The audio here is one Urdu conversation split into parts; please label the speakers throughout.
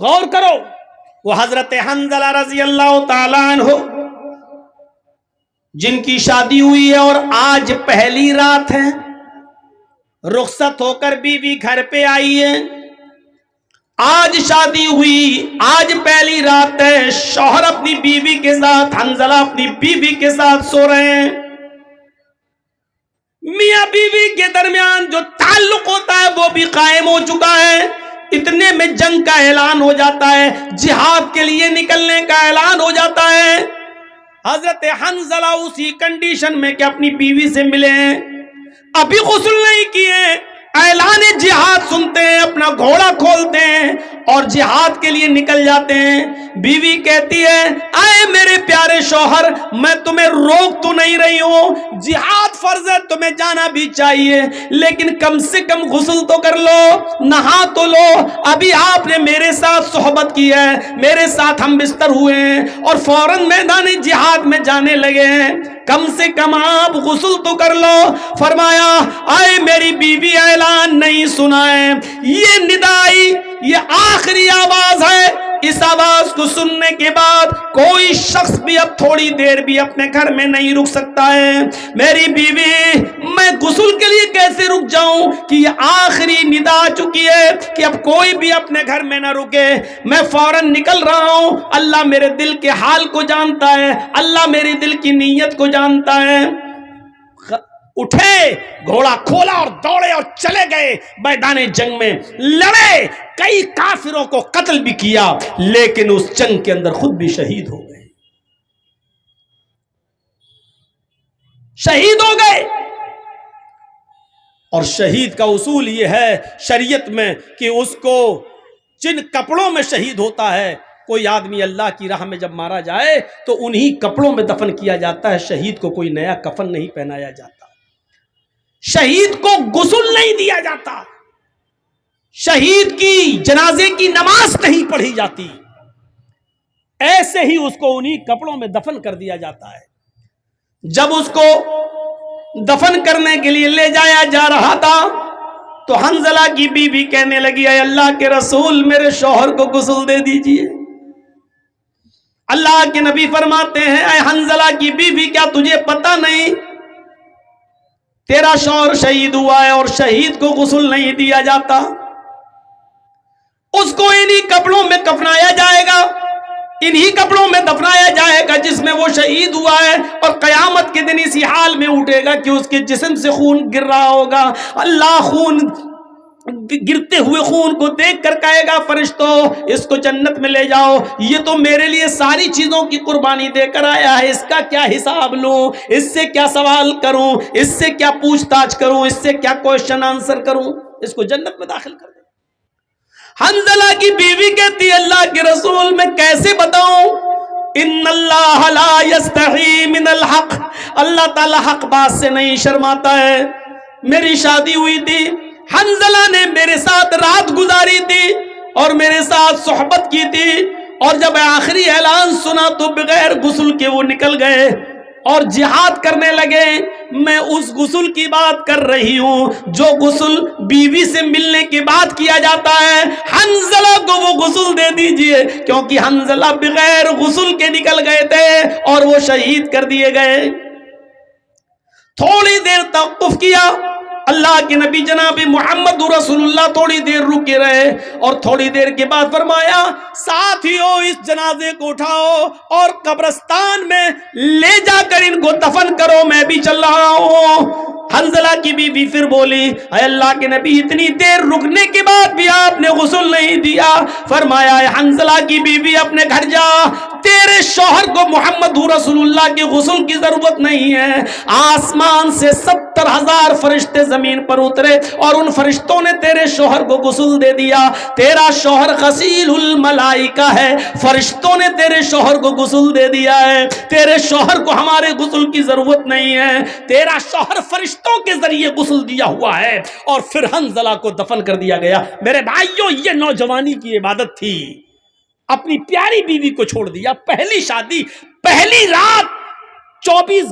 Speaker 1: غور کرو، وہ حضرت حنظلہ رضی اللہ تعالیٰ عنہ جن کی شادی ہوئی ہے اور آج پہلی رات ہے، رخصت ہو کر بیوی گھر پہ آئی ہے، آج شادی ہوئی، آج پہلی رات ہے، شوہر اپنی بیوی کے ساتھ، حنظلہ اپنی بیوی کے ساتھ سو رہے ہیں، میاں بیوی کے درمیان جو تعلق ہوتا ہے وہ بھی قائم ہو چکا ہے، اتنے میں جنگ کا اعلان ہو جاتا ہے، جہاد کے لیے نکلنے کا اعلان ہو جاتا ہے۔ حضرت حنظلہ اسی کنڈیشن میں کہ اپنی بیوی سے ملے ہیں، ابھی غسل نہیں کیے، اعلان جہاد سنتے ہیں، اپنا گھوڑا کھولتے ہیں اور جہاد کے لیے نکل جاتے ہیں۔ بیوی کہتی ہے اے میرے پیارے شوہر، میں تمہیں روک تو نہیں رہی ہوں، جہاد فرض ہے، تمہیں جانا بھی چاہیے، لیکن کم سے کم غسل تو کر لو، نہا تو لو، ابھی آپ نے میرے ساتھ صحبت کی ہے، میرے ساتھ ہم بستر ہوئے ہیں اور فوراً میدان جہاد میں جانے لگے ہیں، کم سے کم آپ غسل تو کر لو۔ فرمایا اے میری بیوی، اعلان نہیں سنا ہے، یہ ندائی، یہ آخری آواز ہے، اس آواز کو سننے کے بعد کوئی شخص بھی اب تھوڑی دیر بھی اپنے گھر میں نہیں رک سکتا ہے۔ میری بیوی، میں غسل کے لیے کیسے رک جاؤں کہ یہ آخری ندا آ چکی ہے کہ اب کوئی بھی اپنے گھر میں نہ رکے، میں فوراً نکل رہا ہوں، اللہ میرے دل کے حال کو جانتا ہے، اللہ میری دل کی نیت کو جانتا ہے۔ اٹھے، گھوڑا کھولا اور دوڑے اور چلے گئے میدان جنگ میں، لڑے، کئی کافروں کو قتل بھی کیا، لیکن اس جنگ کے اندر خود بھی شہید ہو گئے، شہید ہو گئے۔ اور شہید کا اصول یہ ہے شریعت میں کہ اس کو جن کپڑوں میں شہید ہوتا ہے، کوئی آدمی اللہ کی راہ میں جب مارا جائے تو انہی کپڑوں میں دفن کیا جاتا ہے، شہید کو کوئی نیا کفن نہیں پہنایا جاتا، شہید کو غسل نہیں دیا جاتا، شہید کی جنازے کی نماز نہیں پڑھی جاتی، ایسے ہی اس کو انہی کپڑوں میں دفن کر دیا جاتا ہے۔ جب اس کو دفن کرنے کے لیے لے جایا جا رہا تھا تو حنظلہ کی بیوی کہنے لگی اے اللہ کے رسول، میرے شوہر کو غسل دے دیجئے۔ اللہ کے نبی فرماتے ہیں اے حنظلہ کی بیوی، کیا تجھے پتہ نہیں تیرا شوہر شہید ہوا ہے اور شہید کو غسل نہیں دیا جاتا، اس کو انہی کپڑوں میں کفنایا جائے گا، انہی کپڑوں میں دفنایا جائے گا جس میں وہ شہید ہوا ہے، اور قیامت کے دن اسی حال میں اٹھے گا کہ اس کے جسم سے خون گر رہا ہوگا۔ اللہ خون گرتے ہوئے خون کو دیکھ کر کہے گا فرشتوں اس کو جنت میں لے جاؤ، یہ تو میرے لیے ساری چیزوں کی قربانی دے کر آیا ہے، اس کا کیا حساب لوں، اس سے کیا سوال کروں، اس سے کیا پوچھ تاچھ کروں، اس سے کیا کوشچن آنسر کروں، اس کو جنت میں داخل کر دے۔ حنظلہ کی بیوی کہتی ہے اللہ کے رسول میں کیسے بتاؤں، ان اللہ لا یستحی من الحق، اللہ تعالی حق بات سے نہیں شرماتا ہے۔ میری شادی ہوئی تھی، حنظلہ نے میرے ساتھ رات گزاری تھی اور میرے ساتھ صحبت کی تھی، اور جب آخری اعلان سنا تو بغیر غسل کے وہ نکل گئے اور جہاد کرنے لگے۔ میں اس غسل کی بات کر رہی ہوں جو غسل بیوی سے ملنے کے بعد کیا جاتا ہے، حنظلہ کو وہ غسل دے دیجئے، کیونکہ حنظلہ بغیر غسل کے نکل گئے تھے اور وہ شہید کر دیے گئے۔ تھوڑی دیر توقف کیا، اللہ کے نبی جناب محمد رسول اللہ تھوڑی دیر رکے رہے اور تھوڑی دیر کے بعد فرمایا ساتھیو اس جنازے کو اٹھاؤ اور قبرستان میں لے جا کر ان کو دفن کرو، میں بھی چل رہا ہوں۔ حنظلہ کی بیوی پھر بولی اے اللہ کے نبی اتنی دیر رکنے کے بعد بھی آپ نے غسل نہیں دیا۔ فرمایا اے حنظلہ کی بیوی اپنے گھر جا، تیرے شوہر کو محمد رسول اللہ کے غسل کی ضرورت نہیں ہے۔ آسمان سے 70,000 فرشتے زمین پر اترے اور ان فرشتوں نے تیرے شوہر کو غسل دے دیا۔ تیرا شوہر غسیل الملائکہ ہے، فرشتوں نے تیرے شوہر کو غسل دے دیا ہے، تیرے شوہر کو ہمارے غسل کی ضرورت نہیں ہے، تیرا شوہر فرشتوں کے ذریعے غسل دیا ہوا ہے۔ اور پھر حنظلہ کو دفن کر دیا گیا۔ میرے بھائیوں یہ نوجوانی کی عبادت تھی، اپنی پیاری بیوی کو چھوڑ دیا، پہلی شادی، پہلی رات، 24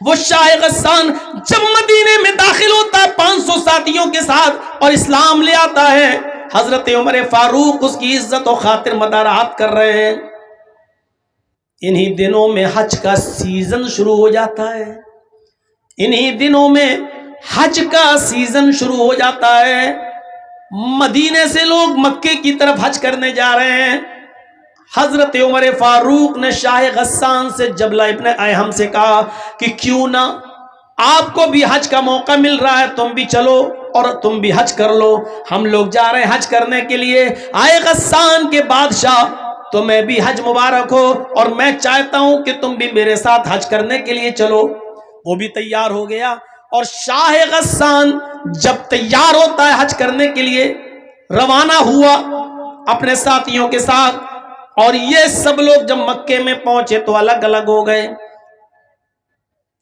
Speaker 1: وہ شاہ غسان جب مدینے میں داخل ہوتا ہے 500 ساتھیوں کے ساتھ اور اسلام لے آتا ہے، حضرت عمر فاروق اس کی عزت و خاطر مدارات کر رہے ہیں۔ انہی دنوں میں حج کا سیزن شروع ہو جاتا ہے، انہی دنوں میں حج کا سیزن شروع ہو جاتا ہے۔ مدینے سے لوگ مکے کی طرف حج کرنے جا رہے ہیں۔ حضرت عمر فاروق نے شاہ غسان سے جبلہ ابن ایہم سے کہا کہ کیوں نہ آپ کو بھی حج کا موقع مل رہا ہے، تم بھی چلو اور تم بھی حج کر لو، ہم لوگ جا رہے ہیں حج کرنے کے لیے۔ آئے غسان کے بادشاہ، تمہیں بھی حج مبارک ہو اور میں چاہتا ہوں کہ تم بھی میرے ساتھ حج کرنے کے لیے چلو۔ وہ بھی تیار ہو گیا، اور شاہ غسان جب تیار ہوتا ہے حج کرنے کے لیے روانہ ہوا اپنے ساتھیوں کے ساتھ، اور یہ سب لوگ جب مکے میں پہنچے تو الگ الگ ہو گئے۔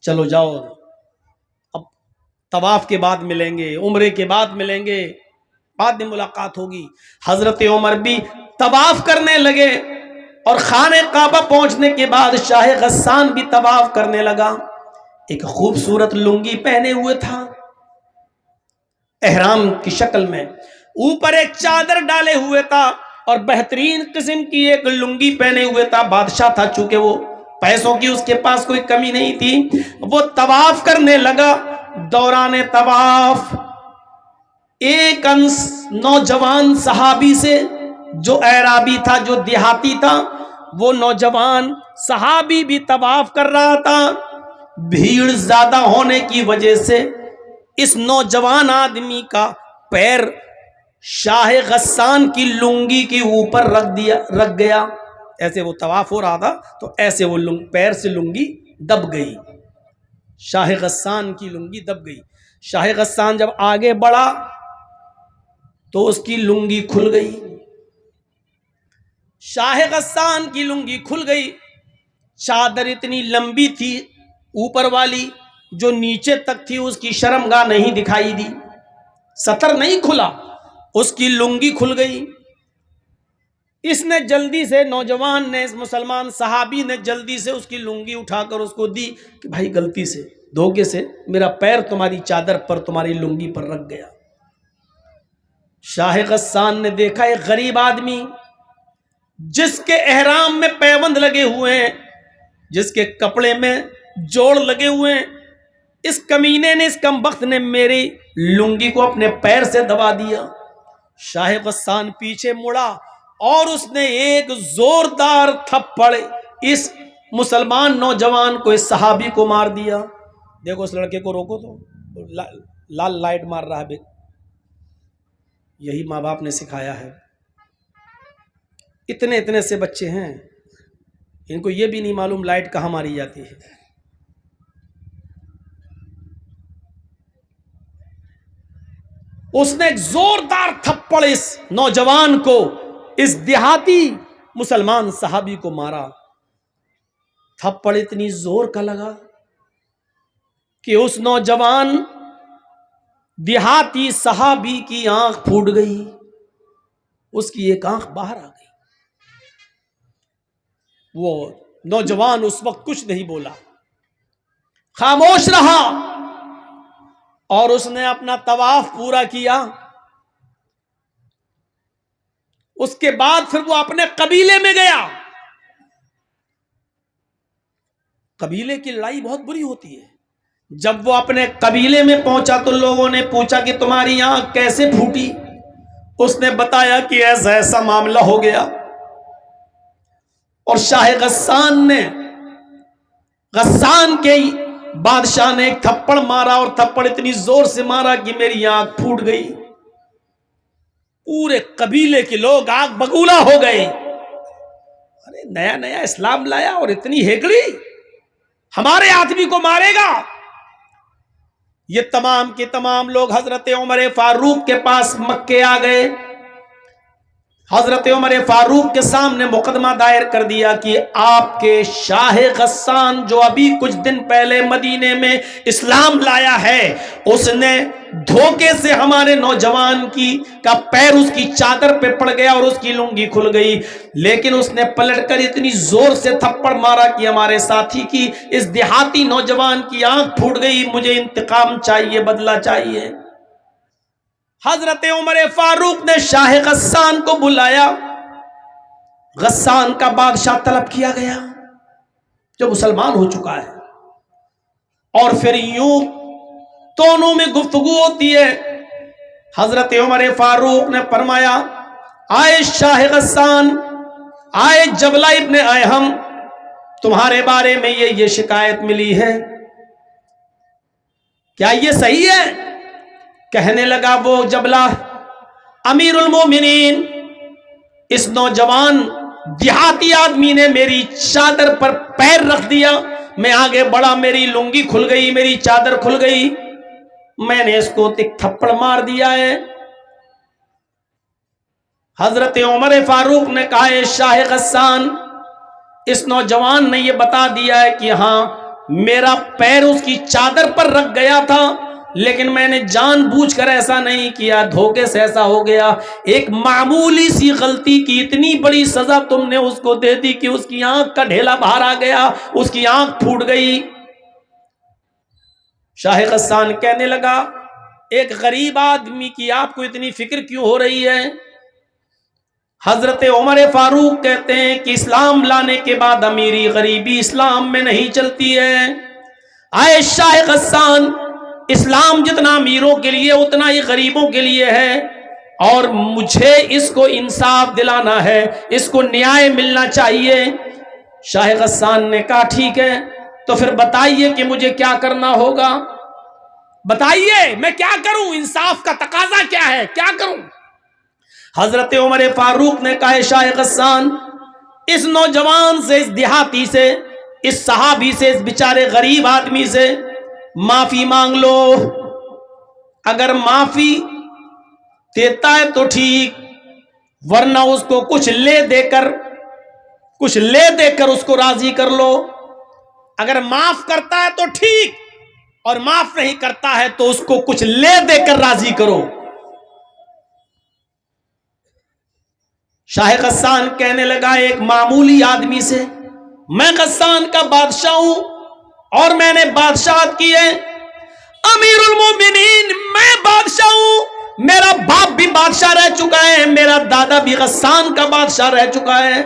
Speaker 1: چلو جاؤ، اب طواف کے بعد ملیں گے، عمرے کے بعد ملیں گے، بعد میں ملاقات ہوگی۔ حضرت عمر بھی طواف کرنے لگے، اور خانہ کعبہ پہنچنے کے بعد شاہ غسان بھی طواف کرنے لگا۔ ایک خوبصورت لنگی پہنے ہوئے تھا احرام کی شکل میں، اوپر ایک چادر ڈالے ہوئے تھا، اور بہترین قسم کی ایک لنگی پہنے ہوئے تھا۔ بادشاہ تھا، چونکہ وہ پیسوں کی اس کے پاس کوئی کمی نہیں تھی۔ وہ طواف کرنے لگا۔ دوران طواف ایک نوجوان صحابی سے، جو اعرابی تھا، جو دیہاتی تھا، وہ نوجوان صحابی بھی طواف کر رہا تھا۔ بھیڑ زیادہ ہونے کی وجہ سے اس نوجوان آدمی کا پیر شاہ غسان کی لنگی کے اوپر رکھ گیا۔ ایسے وہ طواف ہو رہا تھا تو ایسے وہ پیر سے لنگی دب گئی، شاہ غسان کی لنگی دب گئی۔ شاہ غسان جب آگے بڑھا تو اس کی لنگی کھل گئی، شاہ غسان کی لنگی کھل گئی۔ چادر اتنی لمبی تھی اوپر والی، جو نیچے تک تھی اس کی شرمگاہ نہیں دکھائی دی، ستر نہیں کھلا، اس کی لنگی کھل گئی۔ اس نے جلدی سے، نوجوان نے، اس مسلمان صحابی نے جلدی سے اس کی لنگی اٹھا کر اس کو دی کہ بھائی غلطی سے، دھوکے سے میرا پیر تمہاری چادر پر، تمہاری لنگی پر رکھ گیا۔ شاہ غسان نے دیکھا ایک غریب آدمی جس کے احرام میں پیوند لگے ہوئے ہیں، جس کے کپڑے میں جوڑ لگے ہوئے ہیں، اس کمینے نے، اس کمبخت نے میری لنگی کو اپنے پیر سے دبا دیا۔ شاہ غسان پیچھے مڑا اور اس نے ایک زوردار تھپڑ اس مسلمان نوجوان کو، اس صحابی کو مار دیا۔ دیکھو اس لڑکے کو روکو تو لال لائٹ مار رہا ہے۔ یہی ماں باپ نے سکھایا ہے۔ اتنے اتنے سے بچے ہیں، ان کو یہ بھی نہیں معلوم لائٹ کہاں ماری جاتی ہے۔ اس نے ایک زوردار تھپڑ اس نوجوان کو، اس دیہاتی مسلمان صحابی کو مارا۔ تھپڑ اتنی زور کا لگا کہ اس نوجوان دیہاتی صحابی کی آنکھ پھوٹ گئی، اس کی ایک آنکھ باہر آ گئی۔ وہ نوجوان اس وقت کچھ نہیں بولا، خاموش رہا، اور اس نے اپنا طواف پورا کیا۔ اس کے بعد پھر وہ اپنے قبیلے میں گیا۔ قبیلے کی لڑائی بہت بری ہوتی ہے۔ جب وہ اپنے قبیلے میں پہنچا تو لوگوں نے پوچھا کہ تمہاری آنکھ کیسے پھوٹی؟ اس نے بتایا کہ ایسا ایسا معاملہ ہو گیا، اور شاہ غسان نے، غسان کے بادشاہ نے ایک تھپڑ مارا، اور تھپڑ اتنی زور سے مارا کہ میری آنکھ پھوٹ گئی۔ پورے قبیلے کے لوگ آگ بگولا ہو گئے۔ ارے نیا نیا اسلام لایا اور اتنی ہیکڑی، ہمارے آدمی کو مارے گا؟ یہ تمام کے تمام لوگ حضرت عمر فاروق کے پاس مکے آ گئے۔ حضرت عمر فاروق کے سامنے مقدمہ دائر کر دیا کہ آپ کے شاہ غسان جو ابھی کچھ دن پہلے مدینے میں اسلام لایا ہے، اس نے دھوکے سے ہمارے نوجوان کا پیر اس کی چادر پہ پڑ گیا اور اس کی لنگی کھل گئی، لیکن اس نے پلٹ کر اتنی زور سے تھپڑ مارا کہ ہمارے ساتھی کی، اس دیہاتی نوجوان کی آنکھ پھوٹ گئی۔ مجھے انتقام چاہیے، بدلہ چاہیے۔ حضرت عمر فاروق نے شاہ غسان کو بلایا، غسان کا بادشاہ طلب کیا گیا جو مسلمان ہو چکا ہے، اور پھر یوں دونوں میں گفتگو ہوتی ہے۔ حضرت عمر فاروق نے فرمایا، آئے شاہ غسان، آئے جبلہ ابن ایہم، تمہارے بارے میں یہ شکایت ملی ہے، کیا یہ صحیح ہے؟ کہنے لگا وہ جبلہ، امیر المومنین، اس نوجوان دیہاتی آدمی نے میری چادر پر پیر رکھ دیا، میں آگے بڑھا، میری لنگی کھل گئی، میری چادر کھل گئی، میں نے اس کو ایک تھپڑ مار دیا ہے۔ حضرت عمر فاروق نے کہا، اے شاہ غسان، اس نوجوان نے یہ بتا دیا ہے کہ ہاں میرا پیر اس کی چادر پر رکھ گیا تھا، لیکن میں نے جان بوجھ کر ایسا نہیں کیا، دھوکے سے ایسا ہو گیا۔ ایک معمولی سی غلطی کی اتنی بڑی سزا تم نے اس کو دے دی کہ اس کی آنکھ کا ڈھیلا باہر آ گیا، اس کی آنکھ پھوٹ گئی۔ شاہ غسان کہنے لگا، ایک غریب آدمی کی آپ کو اتنی فکر کیوں ہو رہی ہے؟ حضرت عمر فاروق کہتے ہیں کہ اسلام لانے کے بعد امیری غریبی اسلام میں نہیں چلتی ہے۔ آئے شاہ غسان، اسلام جتنا امیروں کے لیے اتنا ہی غریبوں کے لیے ہے، اور مجھے اس کو انصاف دلانا ہے، اس کو نیائے ملنا چاہیے۔ شاہ غسان نے کہا، ٹھیک ہے، تو پھر بتائیے کہ مجھے کیا کرنا ہوگا، بتائیے میں کیا کروں، انصاف کا تقاضا کیا ہے، کیا کروں؟ حضرت عمر فاروق نے کہا، شاہ غسان، اس نوجوان سے، اس دیہاتی سے، اس صحابی سے، اس بیچارے غریب آدمی سے معافی مانگ لو۔ اگر معافی دیتا ہے تو ٹھیک، ورنہ اس کو کچھ لے دے کر اس کو راضی کر لو۔ اگر معاف کرتا ہے تو ٹھیک، اور معاف نہیں کرتا ہے تو اس کو کچھ لے دے کر راضی کرو۔ شاہ غسان کہنے لگا، ایک معمولی آدمی سے، میں غسان کا بادشاہ ہوں اور میں نے بادشاہت کی ہے، امیر المومنین میں بادشاہ ہوں، میرا باپ بھی بادشاہ رہ چکا ہے، میرا دادا بھی غسان کا بادشاہ رہ چکا ہے،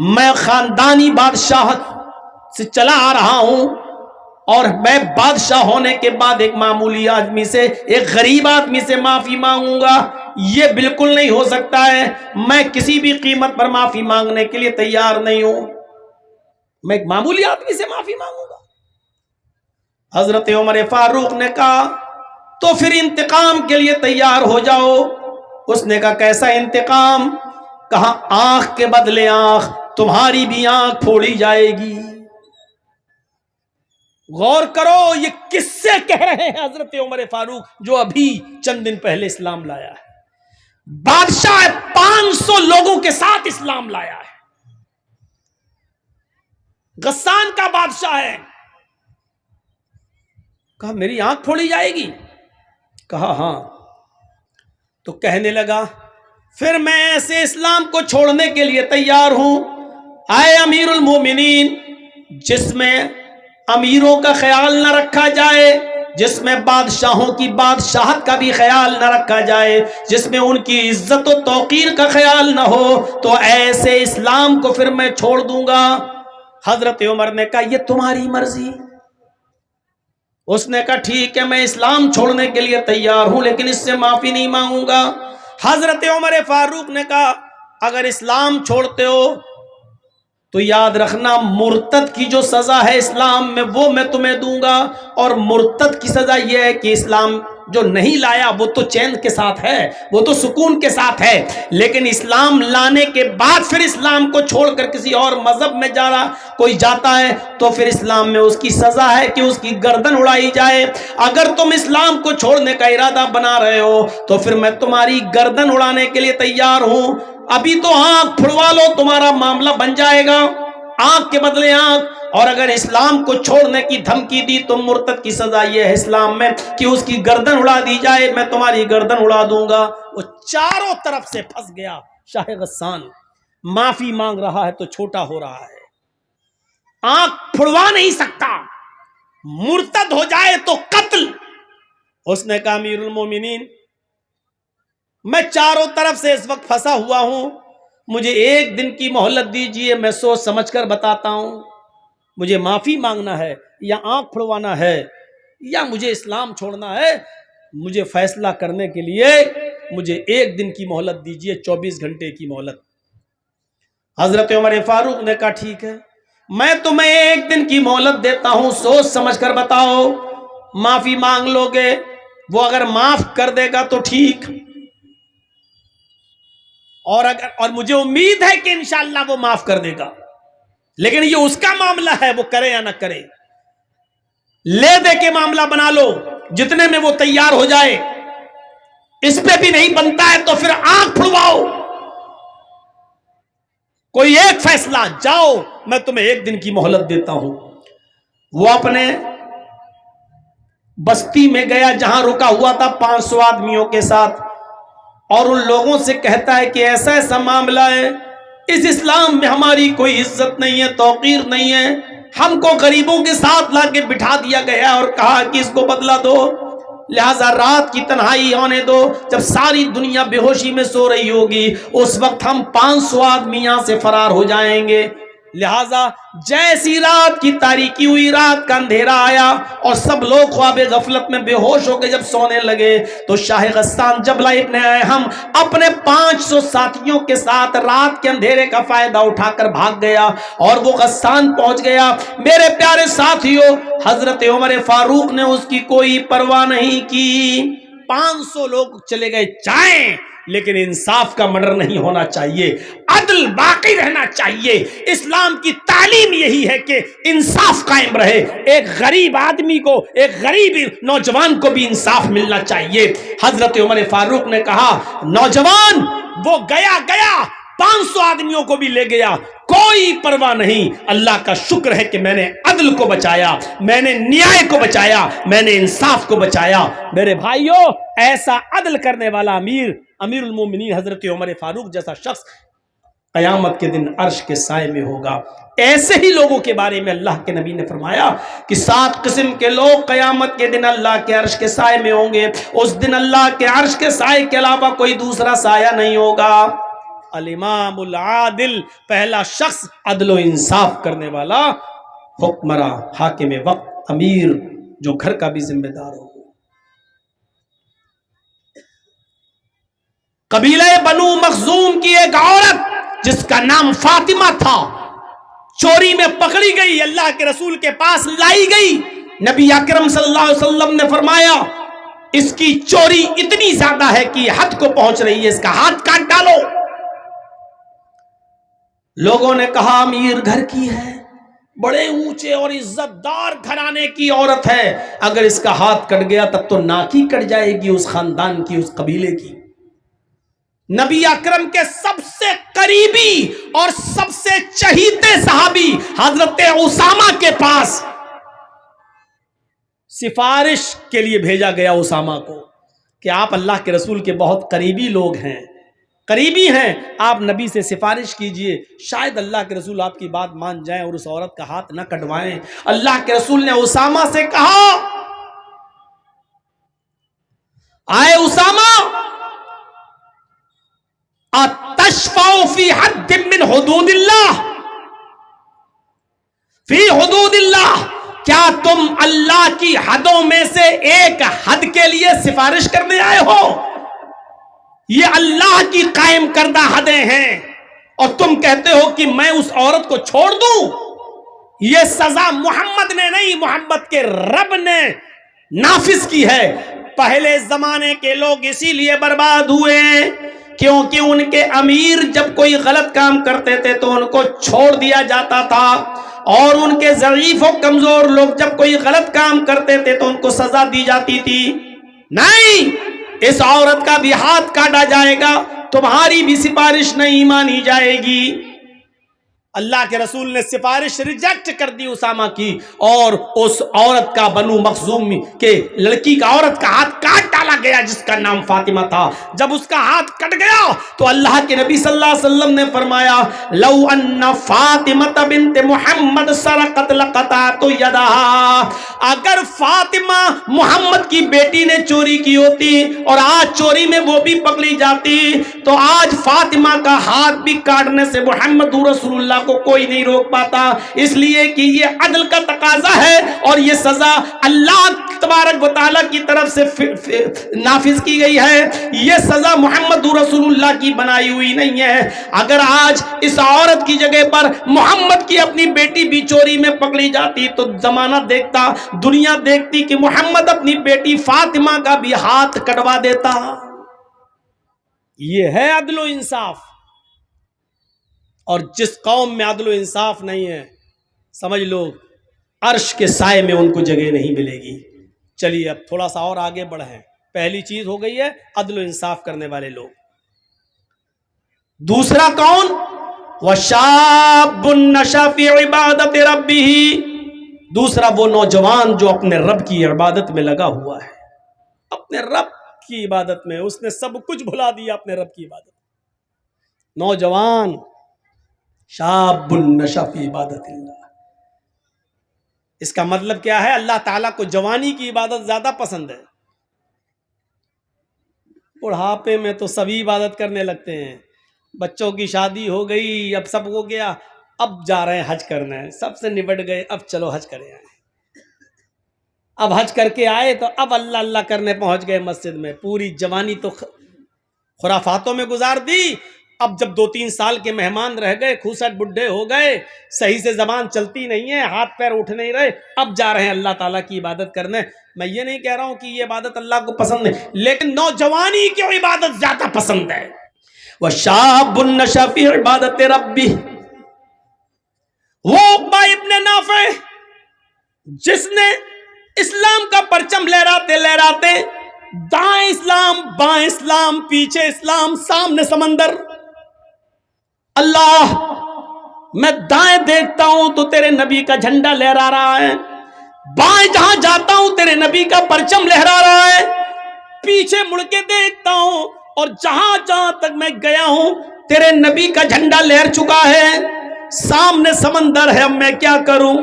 Speaker 1: میں خاندانی بادشاہت سے چلا آ رہا ہوں، اور میں بادشاہ ہونے کے بعد ایک معمولی آدمی سے، ایک غریب آدمی سے معافی مانگوں گا؟ یہ بالکل نہیں ہو سکتا ہے، میں کسی بھی قیمت پر معافی مانگنے کے لیے تیار نہیں ہوں، میں ایک معمولی آدمی سے معافی مانگوں گا۔ حضرت عمر فاروق نے کہا، تو پھر انتقام کے لیے تیار ہو جاؤ۔ اس نے کہا، کیسا انتقام؟ کہا، آنکھ کے بدلے آنکھ، تمہاری بھی آنکھ پھوڑی جائے گی۔ غور کرو، یہ کس سے کہہ رہے ہیں حضرت عمر فاروق، جو ابھی چند دن پہلے اسلام لایا ہے، بادشاہ 500 لوگوں کے ساتھ اسلام لایا ہے، غسان کا بادشاہ ہے۔ کہا، میری آنکھ پھوڑی جائے گی؟ کہا، ہاں۔ تو کہنے لگا، پھر میں ایسے اسلام کو چھوڑنے کے لیے تیار ہوں۔ آئے امیر المومنین، جس میں امیروں کا خیال نہ رکھا جائے، جس میں بادشاہوں کی بادشاہت کا بھی خیال نہ رکھا جائے، جس میں ان کی عزت و توقیر کا خیال نہ ہو، تو ایسے اسلام کو پھر میں چھوڑ دوں گا۔ حضرت عمر نے کہا، یہ تمہاری مرضی۔ اس نے کہا، ٹھیک ہے، میں اسلام چھوڑنے کے لیے تیار ہوں، لیکن اس سے معافی نہیں مانگوں گا۔ حضرت عمر فاروق نے کہا، اگر اسلام چھوڑتے ہو تو یاد رکھنا، مرتد کی جو سزا ہے اسلام میں وہ میں تمہیں دوں گا، اور مرتد کی سزا یہ ہے کہ اسلام جو نہیں لایا وہ تو چین کے ساتھ ہے، وہ تو سکون کے ساتھ ہے، لیکن اسلام لانے کے بعد پھر اسلام کو چھوڑ کر کسی اور مذہب میں کوئی جاتا ہے تو پھر اسلام میں اس کی سزا ہے کہ اس کی گردن اڑائی جائے۔ اگر تم اسلام کو چھوڑنے کا ارادہ بنا رہے ہو تو پھر میں تمہاری گردن اڑانے کے لیے تیار ہوں۔ ابھی تو آنکھ پھڑوا لو، تمہارا معاملہ بن جائے گا، آنکھ کے بدلے آنکھ۔ اور اگر اسلام کو چھوڑنے کی دھمکی دی تو مرتد کی سزا یہ ہے اسلام میں کہ اس کی گردن اڑا دی جائے، میں تمہاری گردن اڑا دوں گا۔ وہ چاروں طرف سے پھنس گیا شاہ غسان، معافی مانگ رہا ہے تو چھوٹا ہو رہا ہے، آنکھ پھڑوا نہیں سکتا، مرتد ہو جائے تو قتل۔ اس نے کہا امیر المومنین میں چاروں طرف سے اس وقت پھنسا ہوا ہوں، مجھے ایک دن کی مہلت دیجئے، میں سوچ سمجھ کر بتاتا ہوں، مجھے معافی مانگنا ہے یا آنکھ پھڑوانا ہے یا مجھے اسلام چھوڑنا ہے، مجھے فیصلہ کرنے کے لیے مجھے ایک دن کی مہلت دیجئے، 24 گھنٹے کی مہلت۔ حضرت عمر فاروق نے کہا ٹھیک ہے، میں تمہیں ایک دن کی مہلت دیتا ہوں، سوچ سمجھ کر بتاؤ، معافی مانگ لو گے، وہ اگر معاف کر دے گا تو ٹھیک، اور مجھے امید ہے کہ انشاءاللہ وہ معاف کر دے گا، لیکن یہ اس کا معاملہ ہے، وہ کرے یا نہ کرے، لے دے کے معاملہ بنا لو، جتنے میں وہ تیار ہو جائے، اس پہ بھی نہیں بنتا ہے تو پھر آنکھ پھڑواؤ، کوئی ایک فیصلہ، جاؤ میں تمہیں ایک دن کی مہلت دیتا ہوں۔ وہ اپنے بستی میں گیا جہاں رکا ہوا تھا 500 آدمیوں کے ساتھ، اور ان لوگوں سے کہتا ہے کہ ایسا ایسا معاملہ ہے، اس اسلام میں ہماری کوئی عزت نہیں ہے، توقیر نہیں ہے، ہم کو غریبوں کے ساتھ لا کے بٹھا دیا گیا اور کہا کہ اس کو بدلہ دو، لہٰذا رات کی تنہائی ہونے دو، جب ساری دنیا بے ہوشی میں سو رہی ہوگی اس وقت ہم 500 آدمی یہاں سے فرار ہو جائیں گے۔ لہٰذا جیسی رات کی تاریکی ہوئی، رات کا اندھیرا آیا اور سب لوگ خواب غفلت میں بے ہوش ہو کے جب سونے لگے تو شاہ غسان جبلہ ابن اہم اپنے 500 ساتھیوں کے ساتھ رات کے اندھیرے کا فائدہ اٹھا کر بھاگ گیا اور وہ غسان پہنچ گیا۔ میرے پیارے ساتھیوں، حضرت عمر فاروق نے اس کی کوئی پرواہ نہیں کی، 500 لوگ چلے گئے جائیں، لیکن انصاف کا مرڈر نہیں ہونا چاہیے، عدل باقی رہنا چاہیے۔ اسلام کی تعلیم یہی ہے کہ انصاف قائم رہے، ایک غریب آدمی کو، ایک غریب نوجوان کو بھی انصاف ملنا چاہیے۔ حضرت عمر فاروق نے کہا نوجوان وہ گیا 500 آدمیوں کو بھی لے گیا، کوئی پرواہ نہیں، اللہ کا شکر ہے کہ میں نے عدل کو بچایا، میں نے نیائے کو بچایا، میں نے انصاف کو بچایا۔ میرے بھائیوں، ایسا عدل کرنے والا امیر المومنین حضرت عمر فاروق جیسا شخص قیامت کے دن عرش کے سائے میں ہوگا۔ ایسے ہی لوگوں کے بارے میں اللہ کے نبی نے فرمایا کہ 7 قسم کے لوگ قیامت کے دن اللہ کے عرش کے سائے میں ہوں گے، اس دن اللہ کے عرش کے سائے کے علاوہ کوئی دوسرا سایہ نہیں ہوگا۔ الامام العادل، پہلا شخص عدل و انصاف کرنے والا، حکمراں، حاکم وقت، امیر جو گھر کا بھی ذمہ دار ہو۔ قبیلہ بنو مخزوم کی ایک عورت جس کا نام فاطمہ تھا، چوری میں پکڑی گئی، اللہ کے رسول کے پاس لائی گئی۔ نبی اکرم صلی اللہ علیہ وسلم نے فرمایا اس کی چوری اتنی زیادہ ہے کہ حد کو پہنچ رہی ہے، اس کا ہاتھ کاٹ ڈالو۔ لوگوں نے کہا امیر گھر کی ہے، بڑے اونچے اور عزت دار گھرانے کی عورت ہے، اگر اس کا ہاتھ کٹ گیا تب تو ناک ہی کٹ جائے گی اس خاندان کی، اس قبیلے کی۔ نبی اکرم کے سب سے قریبی اور سب سے چہیتے صحابی حضرت اسامہ کے پاس سفارش کے لیے بھیجا گیا اسامہ کو کہ آپ اللہ کے رسول کے بہت قریبی لوگ ہیں، قریبی ہیں، آپ نبی سے سفارش کیجئے، شاید اللہ کے رسول آپ کی بات مان جائیں اور اس عورت کا ہاتھ نہ کٹوائیں۔ اللہ کے رسول نے اسامہ سے کہا آئے اسامہ، اتشفع فی حد من حدود اللہ، فی حدود اللہ، کیا تم اللہ کی حدوں میں سے ایک حد کے لیے سفارش کرنے آئے ہو؟ یہ اللہ کی قائم کردہ حدیں ہیں اور تم کہتے ہو کہ میں اس عورت کو چھوڑ دوں؟ یہ سزا محمد نے نہیں، محمد کے رب نے نافذ کی ہے۔ پہلے زمانے کے لوگ اسی لیے برباد ہوئے ہیں کیونکہ ان کے امیر جب کوئی غلط کام کرتے تھے تو ان کو چھوڑ دیا جاتا تھا، اور ان کے ضعیف و کمزور لوگ جب کوئی غلط کام کرتے تھے تو ان کو سزا دی جاتی تھی۔ نہیں، اس عورت کا بھی ہاتھ کاٹا جائے گا، تمہاری بھی سفارش نہیں مانی جائے گی۔ اللہ کے رسول نے سفارش ریجیکٹ کر دی اسامہ کی، اور اس عورت کا بنو مخزوم کے لڑکی کا عورت کا ہاتھ کاٹ ڈالا گیا جس کا نام فاطمہ تھا۔ جب اس کا ہاتھ کٹ گیا تو اللہ کے نبی صلی اللہ علیہ وسلم نے فرمایا لو ان فاطمہ بنت محمد سرقت لقطعت یدها، اگر فاطمہ محمد کی بیٹی نے چوری کی ہوتی اور آج چوری میں وہ بھی پکڑی جاتی تو آج فاطمہ کا ہاتھ بھی کاٹنے سے محمد رسول اللہ کو کوئی نہیں روک پاتا، اس لیے کہ یہ عدل کا تقاضا ہے اور یہ سزا اللہ تبارک و تعالیٰ کی طرف سے نافذ کی گئی ہے، یہ سزا محمد رسول اللہ کی بنائی ہوئی نہیں ہے۔ اگر آج اس عورت کی جگہ پر محمد کی اپنی بیٹی بھی چوری میں پکڑی جاتی تو زمانہ دیکھتا، دنیا دیکھتی کہ محمد اپنی بیٹی فاطمہ کا بھی ہاتھ کٹوا دیتا۔ یہ ہے عدل و انصاف، اور جس قوم میں عدل و انصاف نہیں ہے سمجھ لو عرش کے سائے میں ان کو جگہ نہیں ملے گی۔ چلیے اب تھوڑا سا اور آگے بڑھیں۔ پہلی چیز ہو گئی ہے عدل و انصاف کرنے والے لوگ۔ دوسرا کون؟ وَشَابٌ نَشَأَ فِي عِبَادَةِ رَبِّهِ، دوسرا وہ نوجوان جو اپنے رب کی عبادت میں لگا ہوا ہے، اپنے رب کی عبادت میں، اس نے سب کچھ بھلا دیا اپنے رب کی عبادت۔ نوجوان شاب نشأ فی عبادت اللہ، اس کا مطلب کیا ہے؟ اللہ تعالیٰ کو جوانی کی عبادت زیادہ پسند ہے۔ بڑھاپے میں تو سبھی عبادت کرنے لگتے ہیں، بچوں کی شادی ہو گئی، اب سب ہو گیا، اب جا رہے ہیں حج کرنا ہے، سب سے نبٹ گئے، اب چلو حج کرے آئے، اب حج کر کے آئے تو اب اللہ اللہ کرنے پہنچ گئے مسجد میں۔ پوری جوانی تو خرافاتوں میں گزار دی، اب جب 2-3 سال کے مہمان رہ گئے، کھوسٹ بڈھے ہو گئے، صحیح سے زبان چلتی نہیں ہے، ہاتھ پیر اٹھ نہیں رہے، اب جا رہے ہیں اللہ تعالیٰ کی عبادت کرنے۔ میں یہ نہیں کہہ رہا ہوں کہ یہ عبادت اللہ کو پسند ہے، لیکن نوجوانی کی عبادت زیادہ پسند ہے۔ وَشَابٌ نَشَأَ فِي عِبَادَةِ رَبِّهِ، وہ عقبہ ابن نافع جس نے اسلام کا پرچم لہراتے لہراتے دائیں اسلام بائیں اسلام پیچھے اسلام سامنے سمندر، اللہ میں دائیں دیکھتا ہوں تو تیرے نبی کا جھنڈا لہرا رہا ہے، بائیں جہاں جاتا ہوں تیرے نبی کا پرچم لہرا رہا ہے، پیچھے مڑ کے دیکھتا ہوں اور جہاں جہاں تک میں گیا ہوں تیرے نبی کا جھنڈا لہر چکا ہے، سامنے سمندر ہے، اب میں کیا کروں؟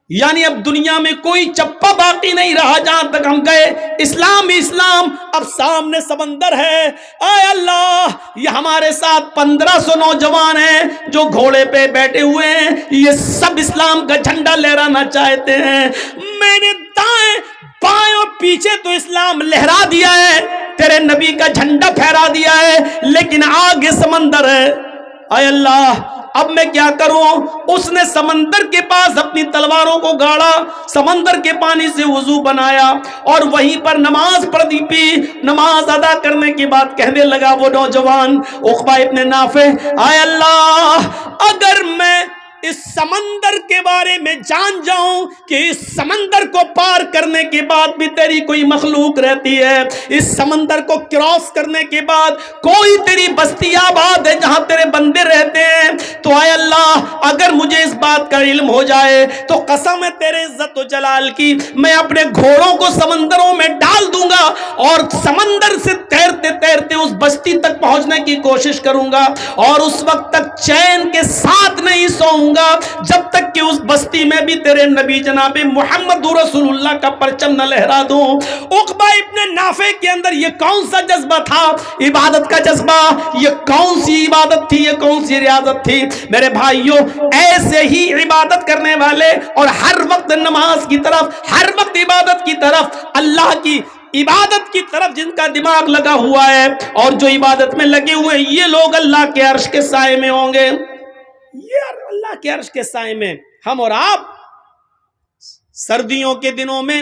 Speaker 1: یعنی اب دنیا میں کوئی چپا باقی نہیں رہا جہاں تک ہم گئے، اسلام ہی اسلام، اب سامنے سمندر ہے۔ اے اللہ، یہ ہمارے ساتھ 1500 نوجوان ہیں جو گھوڑے پہ بیٹھے ہوئے ہیں، یہ سب اسلام کا جھنڈا لہرانا چاہتے ہیں، میں نے دائیں بائیں اور پیچھے تو اسلام لہرا دیا ہے، تیرے نبی کا جھنڈا پھہرا دیا ہے، لیکن آگے سمندر ہے۔ اے اللہ اب میں کیا کروں؟ اس نے سمندر کے پاس اپنی تلواروں کو گاڑا، سمندر کے پانی سے وضو بنایا اور وہیں پر نماز پڑھ دی، نماز ادا کرنے کے بعد کہنے لگا وہ نوجوان عقبہ ابن نافع، اے اللہ اگر میں اس سمندر کے بارے میں جان جاؤں کہ اس سمندر کو پار کرنے کے بعد بھی تیری کوئی مخلوق رہتی ہے، اس سمندر کو کراس کرنے کے بعد کوئی تیری بستی آباد ہے جہاں تیرے بندے رہتے ہیں، تو اے اللہ اگر مجھے اس بات کا علم ہو جائے تو قسم ہے تیرے عزت و جلال کی، میں اپنے گھوڑوں کو سمندروں میں ڈال دوں گا اور سمندر سے تیرتے تیرتے اس بستی تک پہنچنے کی کوشش کروں گا، اور اس وقت تک چین کے ساتھ نہیں سوؤں گا جب تک کہ اس بستی میں بھی تیرے نبی جناب محمد رسول اللہ کا پرچم نہ لہرا دوں۔ عقبہ ابن نافع کے اندر یہ کون سا جذبہ تھا؟ عبادت کا جذبہ۔ یہ کون سی عبادت تھی؟ یہ کون سی ریاضت تھی؟ میرے بھائیوں ایسے ہی عبادت کرنے والے اور ہر وقت نماز کی طرف، ہر وقت عبادت کی طرف، اللہ کی عبادت کی طرف جن کا دماغ لگا ہوا ہے اور جو عبادت میں لگے ہوئے، یہ لوگ اللہ کے عرش کے سائے میں ہوں گے۔ یہ اللہ کے عرش کے سائے میں ہم اور آپ سردیوں کے دنوں میں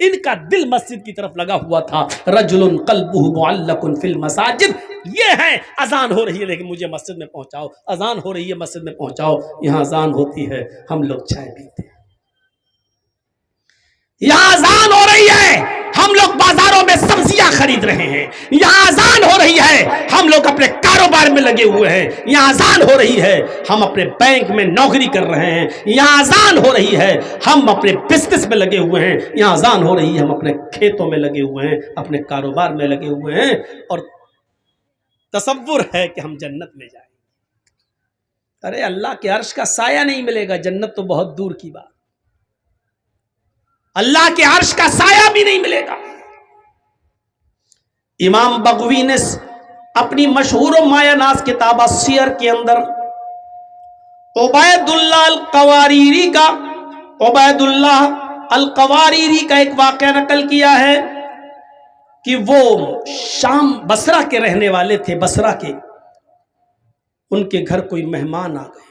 Speaker 1: ان کا دل مسجد کی طرف لگا ہوا تھا. رجل قلبہ معلق فی المساجد. یہ ہے اذان ہو رہی ہے لیکن مجھے مسجد میں پہنچاؤ, اذان ہو رہی ہے مسجد میں پہنچاؤ. یہاں اذان ہوتی ہے ہم لوگ چائے پیتے ہیں, یہاں اذان ہو رہی ہے ہم لوگ بازاروں میں سبزیاں خرید رہے ہیں, یہاں اذان ہو رہی ہے ہم لوگ اپنے کاروبار میں لگے ہوئے ہیں, یہاں اذان ہو رہی ہے ہم اپنے بینک میں نوکری کر رہے ہیں, یہاں اذان ہو رہی ہے ہم اپنے بزنس میں لگے ہوئے ہیں, یہاں اذان ہو رہی ہے ہم اپنے کھیتوں میں لگے ہوئے ہیں, اپنے کاروبار میں لگے ہوئے ہیں, اور تصور ہے کہ ہم جنت میں جائیں. ارے اللہ کے عرش کا سایہ نہیں ملے گا, جنت تو بہت دور کی بات, اللہ کے عرش کا سایہ بھی نہیں ملے گا. امام بغوی نے اپنی مشہور و مایہ ناز کتاب السیر کے اندر عبید اللہ القواریری کا ایک واقعہ نقل کیا ہے کہ وہ شام بصرہ کے رہنے والے تھے, بصرہ کے, ان کے گھر کوئی مہمان آ گئے.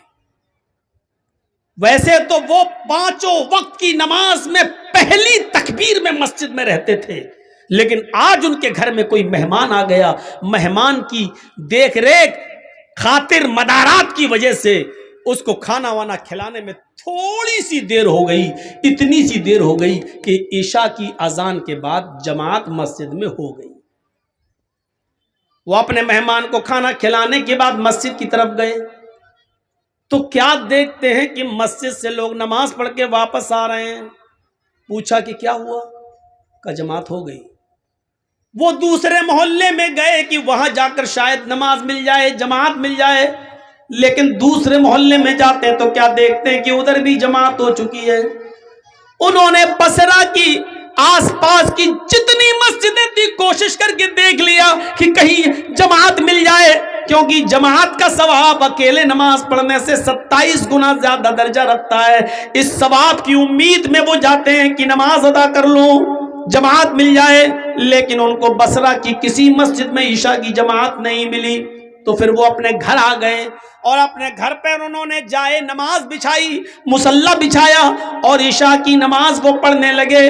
Speaker 1: ویسے تو وہ 5 وقت کی نماز میں پہلی تکبیر میں مسجد میں رہتے تھے, لیکن آج ان کے گھر میں کوئی مہمان آ گیا. مہمان کی دیکھ ریکھ خاطر مدارات کی وجہ سے اس کو کھانا وانا کھلانے میں تھوڑی سی دیر ہو گئی, اتنی سی دیر ہو گئی کہ عشاء کی اذان کے بعد جماعت مسجد میں ہو گئی. وہ اپنے مہمان کو کھانا کھلانے کے بعد مسجد کی طرف گئے تو کیا دیکھتے ہیں کہ مسجد سے لوگ نماز پڑھ کے واپس آ رہے ہیں. پوچھا کہ کیا ہوا, کہ جماعت ہو گئی. وہ دوسرے محلے میں گئے کہ وہاں جا کر شاید نماز مل جائے, جماعت مل جائے, لیکن دوسرے محلے میں جاتے ہیں تو کیا دیکھتے ہیں کہ ادھر بھی جماعت ہو چکی ہے. انہوں نے بصرہ کی آس پاس کی جتنی مسجدیں تھی کوشش کر کے دیکھ لیا کہ کہیں جماعت مل جائے, کیونکہ جماعت کا ثواب اکیلے نماز پڑھنے سے 27 گنا زیادہ درجہ رکھتا ہے. اس ثواب کی امید میں وہ جاتے ہیں کہ نماز ادا کر لوں, جماعت مل جائے, لیکن ان کو بصرہ کی کسی مسجد میں عشاء کی جماعت نہیں ملی. تو پھر وہ اپنے گھر آ گئے اور اپنے گھر پر انہوں نے جائے نماز بچھائی, مصلی بچھایا اور عشاء کی نماز وہ پڑھنے لگے.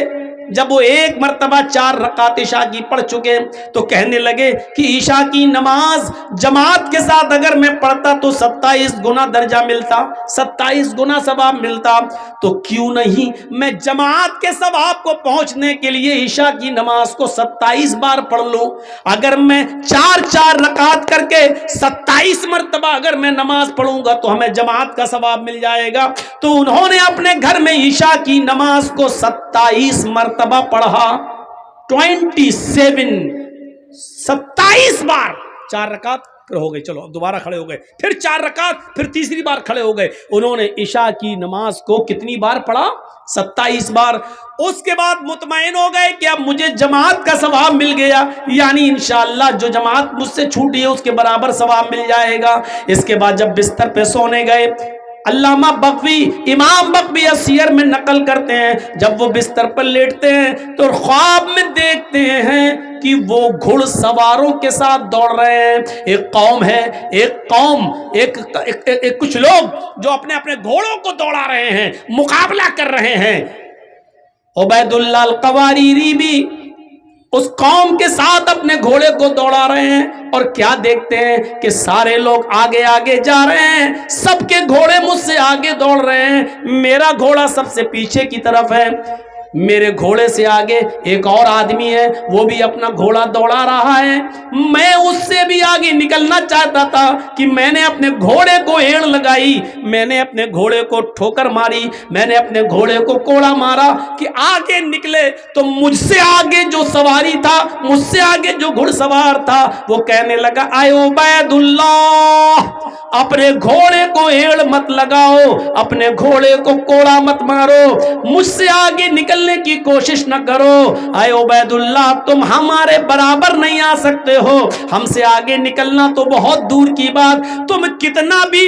Speaker 1: جب وہ 1 مرتبہ 4 رکعت عشاء کی پڑھ چکے تو کہنے لگے کہ عشاء کی نماز جماعت کے ساتھ اگر میں پڑھتا تو 27 گنا درجہ ملتا, 27 گنا ثواب ملتا, تو کیوں نہیں میں جماعت کے ثواب کو پہنچنے کے لیے عشاء کی نماز کو 27 بار پڑھ لوں. اگر میں 4 رکعت کر کے 27 مرتبہ اگر میں نماز پڑھوں گا تو ہمیں جماعت کا ثواب مل جائے گا. تو انہوں نے اپنے گھر میں عشاء کی نماز کو 27 مرتبہ پڑھا, 27 بار. 4 رکعت ہو گئی, چلو دوبارہ کھڑے ہو گئے, پھر 4 رکعت, پھر تیسری بار کھڑے ہو گئے. انہوں نے عشاء کی نماز کو کتنی بار پڑھا, 27 بار. اس کے بعد مطمئن ہو گئے کہ اب مجھے جماعت کا ثواب مل گیا, یعنی انشاءاللہ جو جماعت مجھ سے چھوٹی ہے اس کے برابر ثواب مل جائے گا. اس کے بعد جب بستر پہ سونے گئے, علامہ بغوی امام بغوی السیر میں نقل کرتے ہیں جب وہ بستر پر لیٹتے ہیں تو خواب میں دیکھتے ہیں کہ وہ گھڑ سواروں کے ساتھ دوڑ رہے ہیں. ایک قوم ہے, ایک کچھ لوگ جو اپنے اپنے گھوڑوں کو دوڑا رہے ہیں, مقابلہ کر رہے ہیں. عبید اللہ القواریری بھی اس قوم کے ساتھ اپنے گھوڑے کو دوڑا رہے ہیں اور کیا دیکھتے ہیں کہ سارے لوگ آگے آگے جا رہے ہیں, سب کے گھوڑے مجھ سے آگے دوڑ رہے ہیں, میرا گھوڑا سب سے پیچھے کی طرف ہے. میرے گھوڑے سے آگے ایک اور آدمی ہے, وہ بھی اپنا گھوڑا دوڑا رہا ہے. میں اس سے بھی آگے نکلنا چاہتا تھا کہ میں نے اپنے گھوڑے کو ایڑ لگائی, میں نے اپنے گھوڑے کو ٹھوکر ماری, میں نے اپنے گھوڑے کو کوڑا مارا کہ آگے نکلے. تو مجھ سے آگے جو سواری تھا, مجھ سے آگے جو گھڑ سوار تھا, وہ کہنے لگا اے عبید اللہ, اپنے گھوڑے کو ایڑ مت لگاؤ, اپنے گھوڑے کو کوڑا مت مارو, مجھ سے آگے نکلنے کی کوشش نہ کرو. اے عبید اللہ, تم ہمارے برابر نہیں آ سکتے ہو, ہم سے آگے نکلنا تو بہت دور کی بات, تم کتنا بھی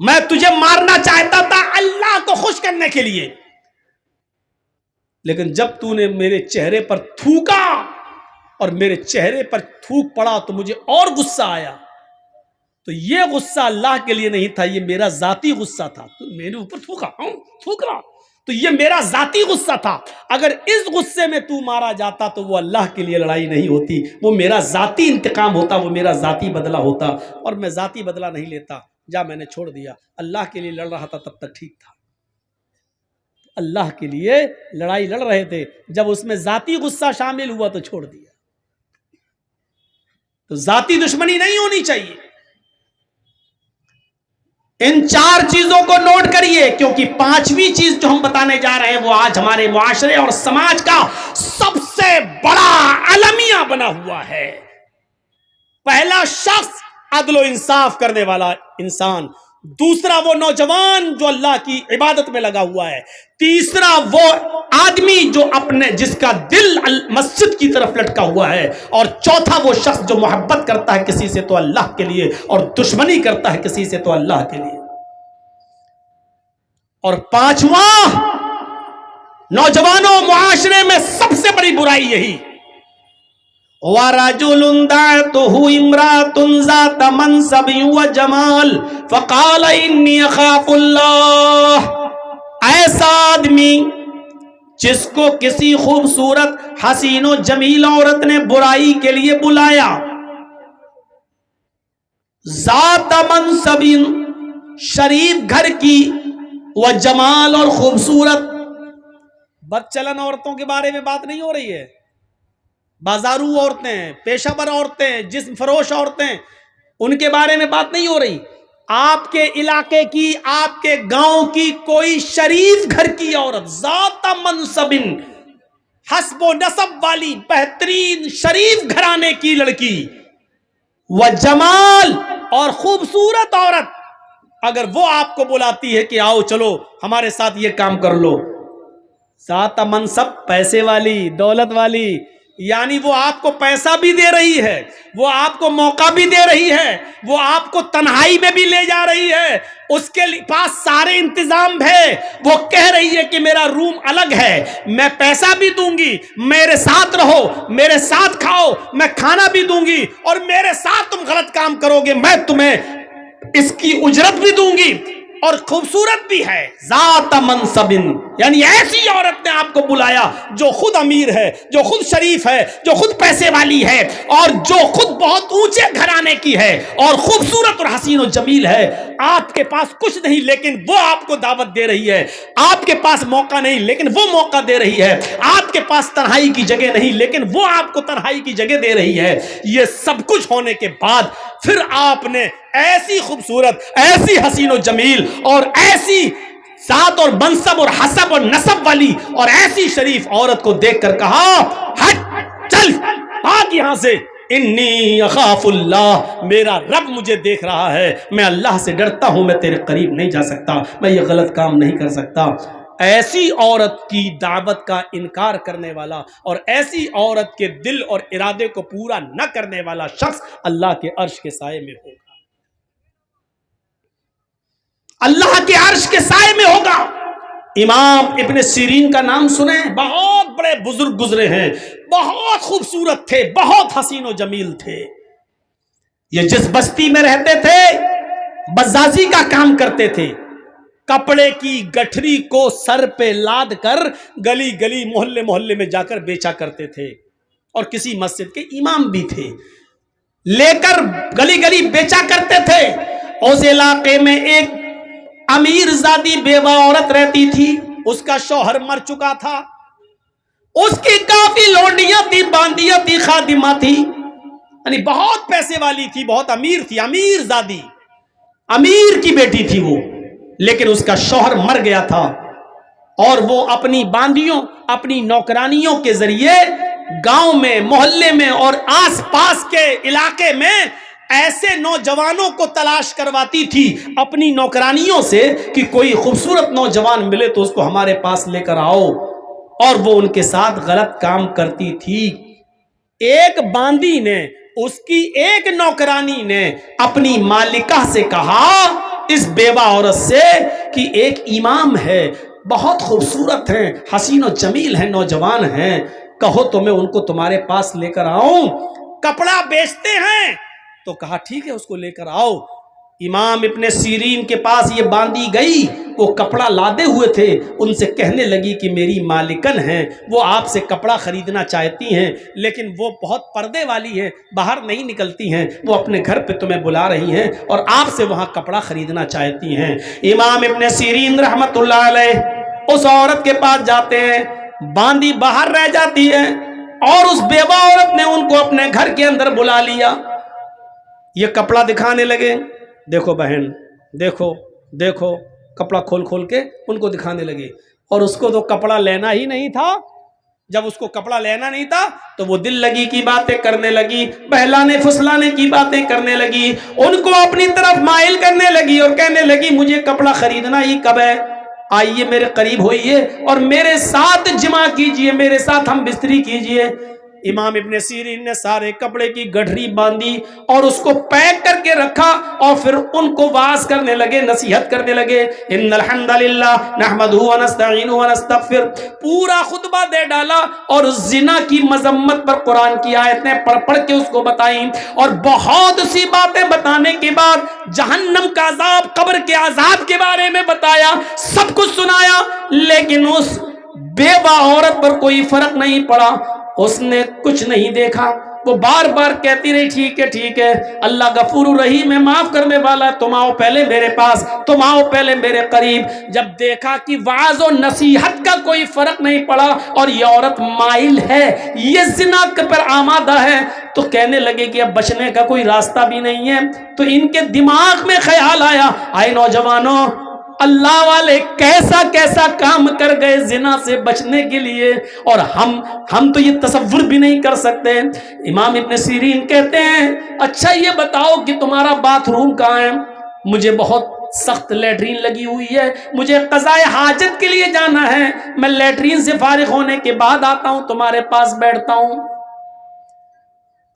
Speaker 1: میں تجھے مارنا چاہتا تھا اللہ کو خوش کرنے کے لیے، لیکن جب تو نے میرے چہرے پر تھوکا اور میرے چہرے پر تھوک پڑا تو مجھے اور غصہ آیا. تو یہ غصہ اللہ کے لیے نہیں تھا، یہ میرا ذاتی غصہ تھا. تو میرے اوپر تھوک رہا تو یہ میرا ذاتی غصہ تھا. اگر اس غصے میں تو مارا جاتا تو وہ اللہ کے لیے لڑائی نہیں ہوتی، وہ میرا ذاتی انتقام ہوتا، وہ میرا ذاتی بدلہ ہوتا. اور میں ذاتی بدلہ نہیں لیتا. جا میں نے چھوڑ دیا. اللہ کے لیے لڑ رہا تھا تب تک ٹھیک تھا. اللہ کے لیے لڑائی لڑ رہے تھے، جب اس میں ذاتی غصہ شامل ہوا تو چھوڑ دیا. تو ذاتی دشمنی نہیں ہونی چاہیے. ان 4 چیزوں کو نوٹ کریے، کیونکہ 5ویں چیز جو ہم بتانے جا رہے ہیں وہ آج ہمارے معاشرے اور سماج کا سب سے بڑا المیہ بنا ہوا ہے. پہلا شخص عدل و انصاف کرنے والا انسان، دوسرا وہ نوجوان جو اللہ کی عبادت میں لگا ہوا ہے، تیسرا وہ آدمی جو جس کا دل مسجد کی طرف لٹکا ہوا ہے، اور چوتھا وہ شخص جو محبت کرتا ہے کسی سے تو اللہ کے لیے اور دشمنی کرتا ہے کسی سے تو اللہ کے لیے. اور 5واں، نوجوانوں معاشرے میں سب سے بڑی برائی یہی، وَرَجُلٌ دَعَتْهُ امْرَأَةٌ ذَاتَ مَنْصَبٍ وَجَمَالٍ فَقَالَ إِنِّي أَخَافُ اللَّهَ. ایسا آدمی جس کو کسی خوبصورت حسین و جمیل عورت نے برائی کے لیے بلایا، ذات منصب، شریف گھر کی، و جمال، اور خوبصورت. بدچلن عورتوں کے بارے میں بات نہیں ہو رہی ہے، بازارو عورتیں، پیشہ ور عورتیں، جسم فروش عورتیں، ان کے بارے میں بات نہیں ہو رہی. آپ کے علاقے کی، آپ کے گاؤں کی کوئی شریف گھر کی عورت، ذات منصب، حسب و نسب والی، بہترین شریف گھرانے کی لڑکی، و جمال، اور خوبصورت عورت، اگر وہ آپ کو بلاتی ہے کہ آؤ چلو ہمارے ساتھ یہ کام کر لو، ذات منصب، پیسے والی، دولت والی، یعنی وہ آپ کو پیسہ بھی دے رہی ہے، وہ آپ کو موقع بھی دے رہی ہے، وہ آپ کو تنہائی میں بھی لے جا رہی ہے، اس کے پاس سارے انتظام ہے، وہ کہہ رہی ہے کہ میرا روم الگ ہے، میں پیسہ بھی دوں گی، میرے ساتھ رہو، میرے ساتھ کھاؤ، میں کھانا بھی دوں گی، اور میرے ساتھ تم غلط کام کرو گے میں تمہیں اس کی اجرت بھی دوں گی، اور خوبصورت بھی ہے. ذات منصب، یعنی ایسی عورت نے آپ کو بلایا جو خود امیر ہے، جو خود شریف ہے، جو خود پیسے والی ہے، اور جو خود بہت اونچے گھرانے کی ہے، اور خوبصورت اور حسین و جمیل ہے. آپ کے پاس کچھ نہیں لیکن وہ آپ کو دعوت دے رہی ہے، آپ کے پاس موقع نہیں لیکن وہ موقع دے رہی ہے، آپ کے پاس تنہائی کی جگہ نہیں لیکن وہ آپ کو تنہائی کی جگہ دے رہی ہے. یہ سب کچھ ہونے کے بعد پھر آپ نے ایسی خوبصورت، ایسی حسین و جمیل، اور ایسی ذات اور منصب اور حسب اور نسب والی اور ایسی شریف عورت کو دیکھ کر کہا، ہٹ، چل بھاگ یہاں سے، انی اخاف اللہ، میرا رب مجھے دیکھ رہا ہے، میں اللہ سے ڈرتا ہوں، میں تیرے قریب نہیں جا سکتا، میں یہ غلط کام نہیں کر سکتا. ایسی عورت کی دعوت کا انکار کرنے والا اور ایسی عورت کے دل اور ارادے کو پورا نہ کرنے والا شخص اللہ کے عرش کے سائے میں ہوگا، اللہ کے عرش کے سائے میں ہوگا. امام ابن سیرین کا نام سنیں، بہت بڑے بزرگ گزرے ہیں، بہت خوبصورت تھے، بہت حسین و جمیل تھے. یہ جس بستی میں رہتے تھے بزازی کا کام کرتے تھے، کپڑے کی گٹھری کو سر پہ لاد کر گلی گلی، محلے محلے میں جا کر بیچا کرتے تھے، اور کسی مسجد کے امام بھی تھے، لے کر گلی گلی بیچا کرتے تھے. اس علاقے میں ایک امیر زادی بیوہ عورت رہتی تھی، اس کا شوہر مر چکا تھا، اس کی کافی لونڈیاں تھی، باندیاں تھی، خادمہ تھی، یعنی بہت پیسے والی تھی، بہت امیر تھی، امیر زادی، امیر کی بیٹی تھی وہ. لیکن اس کا شوہر مر گیا تھا، اور وہ اپنی باندیوں، اپنی نوکرانیوں کے ذریعے گاؤں میں، محلے میں اور آس پاس کے علاقے میں ایسے نوجوانوں کو تلاش کرواتی تھی اپنی نوکرانیوں سے کہ کوئی خوبصورت نوجوان ملے تو اس کو ہمارے پاس لے کر آؤ، اور وہ ان کے ساتھ غلط کام کرتی تھی. ایک باندی نے، اس کی ایک نوکرانی نے اپنی مالکہ سے کہا، اس بیوہ عورت سے کہ ایک امام ہے، بہت خوبصورت ہیں، حسین و جمیل ہیں، نوجوان ہیں، کہو تو میں ان کو تمہارے پاس لے کر آؤں؟ کپڑا بیچتے ہیں۔ تو کہا ٹھیک ہے، اس کو لے کر آؤ۔ امام ابن سیرین کے پاس یہ باندھی گئی، وہ کپڑا لادے ہوئے تھے، ان سے کہنے لگی کہ میری مالکن ہیں، وہ آپ سے کپڑا خریدنا چاہتی ہیں، لیکن وہ بہت پردے والی ہیں، باہر نہیں نکلتی ہیں، وہ اپنے گھر پہ تمہیں بلا رہی ہیں اور آپ سے وہاں کپڑا خریدنا چاہتی ہیں۔ امام ابن سیرین رحمت اللہ علیہ اس عورت کے پاس جاتے ہیں، باندھی باہر رہ جاتی ہے، اور اس بیوہ عورت نے ان کو اپنے گھر کے اندر بلا لیا۔ یہ کپڑا دکھانے لگے، دیکھو بہن، دیکھو دیکھو، کپڑا کھول کھول کے ان کو دکھانے لگے۔ اور اس کو تو کپڑا لینا ہی نہیں تھا۔ جب اس کو کپڑا لینا نہیں تھا تو وہ دل لگی کی باتیں کرنے لگی، بہلانے پھسلانے کی باتیں کرنے لگی، ان کو اپنی طرف مائل کرنے لگی اور کہنے لگی مجھے کپڑا خریدنا ہی کب ہے، آئیے میرے قریب ہوئیے اور میرے ساتھ جمع کیجئے، میرے ساتھ ہم بستری کیجئے۔ امام ابن سیرین نے سارے کپڑے کی گٹھری باندھی اور اس کو پیک کر کے رکھا، اور پھر ان کو واعظ کرنے لگے، نصیحت کرنے لگے۔ ان الحمدللہ نحمدہ ونستعینہ ونستغفر، پورا خطبہ دے ڈالا اور زنا کی مذمت پر قرآن کی آیتیں پڑھ پڑھ کے اس کو بتائیں، اور بہت سی باتیں بتانے کے بعد جہنم کا عذاب، قبر کے عذاب کے بارے میں بتایا، سب کچھ سنایا، لیکن اس بیوہ عورت پر کوئی فرق نہیں پڑا، اس نے کچھ نہیں دیکھا۔ وہ بار بار کہتی رہی ٹھیک ہے، اللہ غفور الرحیم ہے، معاف کرنے والا ہے، تم آؤ پہلے میرے پاس، تم آؤ پہلے میرے قریب۔ جب دیکھا کہ وعظ و نصیحت کا کوئی فرق نہیں پڑا اور یہ عورت مائل ہے، یہ زنا پر آمادہ ہے، تو کہنے لگے کہ اب بچنے کا کوئی راستہ بھی نہیں ہے۔ تو ان کے دماغ میں خیال آیا، آئے نوجوانوں، اللہ والے کیسا کیسا کام کر گئے زنا سے بچنے کے لیے، اور ہم تو یہ تصور بھی نہیں کر سکتے۔ امام ابن سیرین کہتے ہیں اچھا یہ بتاؤ کہ تمہارا باتھ روم کہاں ہے؟ مجھے بہت سخت لیٹرین لگی ہوئی ہے، مجھے قضاء حاجت کے لیے جانا ہے، میں لیٹرین سے فارغ ہونے کے بعد آتا ہوں، تمہارے پاس بیٹھتا ہوں۔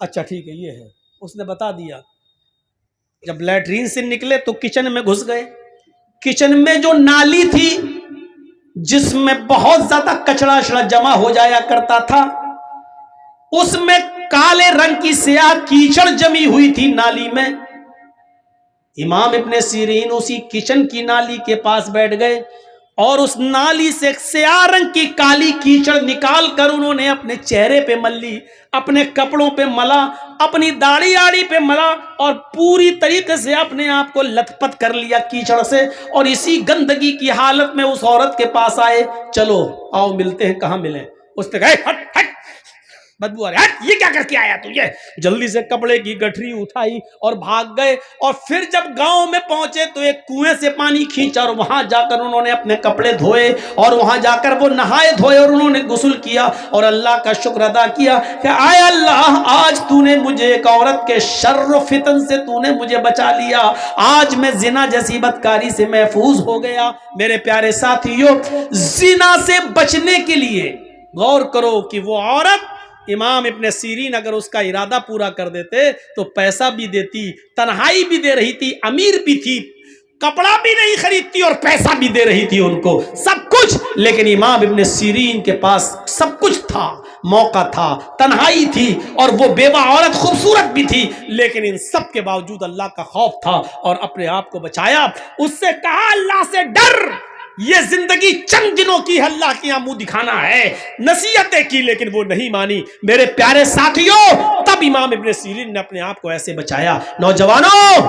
Speaker 1: اچھا ٹھیک ہے، یہ ہے، اس نے بتا دیا۔ جب لیٹرین سے نکلے تو کچن میں گھس گئے۔ کچن میں جو نالی تھی جس میں بہت زیادہ کچڑا شڑا جمع ہو جایا کرتا تھا، اس میں کالے رنگ کی سیاہ کیچڑ جمی ہوئی تھی نالی میں۔ امام ابن سیرین اسی کچن کی نالی کے پاس بیٹھ گئے اور اس نالی سے سیاہ رنگ کی کالی کیچڑ نکال کر انہوں نے اپنے چہرے پہ مل لی، اپنے کپڑوں پہ ملا، اپنی داڑھی آڑی پہ ملا، اور پوری طریقے سے اپنے آپ کو لت پت کر لیا کیچڑ سے، اور اسی گندگی کی حالت میں اس عورت کے پاس آئے۔ چلو آؤ ملتے ہیں، کہاں ملیں؟ اس نے کہا ہٹ ہٹ بدبو آ رہی، ہٹ، یہ کیا کر کے آیا تو؟ یہ جلدی سے کپڑے کی گٹھری اٹھائی اور بھاگ گئے، اور پھر جب گاؤں میں پہنچے تو ایک کنویں سے پانی کھینچا اور وہاں جا کر انہوں نے اپنے کپڑے دھوئے، اور وہاں جا کر وہ نہائے دھوئے اور انہوں نے غسل کیا اور اللہ کا شکر ادا کیا کہ آئے اللہ، آج تو نے مجھے ایک عورت کے شر و فتن سے تو نے مجھے بچا لیا، آج میں زنا جیسی بدکاری سے محفوظ ہو گیا۔ میرے پیارے ساتھیوں، زنا سے بچنے کے لیے غور کرو کہ وہ عورت، امام ابن سیرین اگر اس کا ارادہ پورا کر دیتے تو پیسہ بھی دیتی، تنہائی بھی دے رہی تھی، امیر بھی تھی، کپڑا بھی نہیں خریدتی اور پیسہ بھی دے رہی تھی ان کو، سب کچھ۔ لیکن امام ابن سیرین کے پاس سب کچھ تھا، موقع تھا، تنہائی تھی، اور وہ بیوہ عورت خوبصورت بھی تھی، لیکن ان سب کے باوجود اللہ کا خوف تھا اور اپنے آپ کو بچایا۔ اس سے کہا اللہ سے ڈر، یہ زندگی چند دنوں کی، اللہ کی یہاں منہ دکھانا ہے، نصیحتیں کی لیکن وہ نہیں مانی۔ میرے پیارے ساتھیوں، تب امام ابن سیرین نے اپنے آپ کو ایسے بچایا۔ نوجوانوں،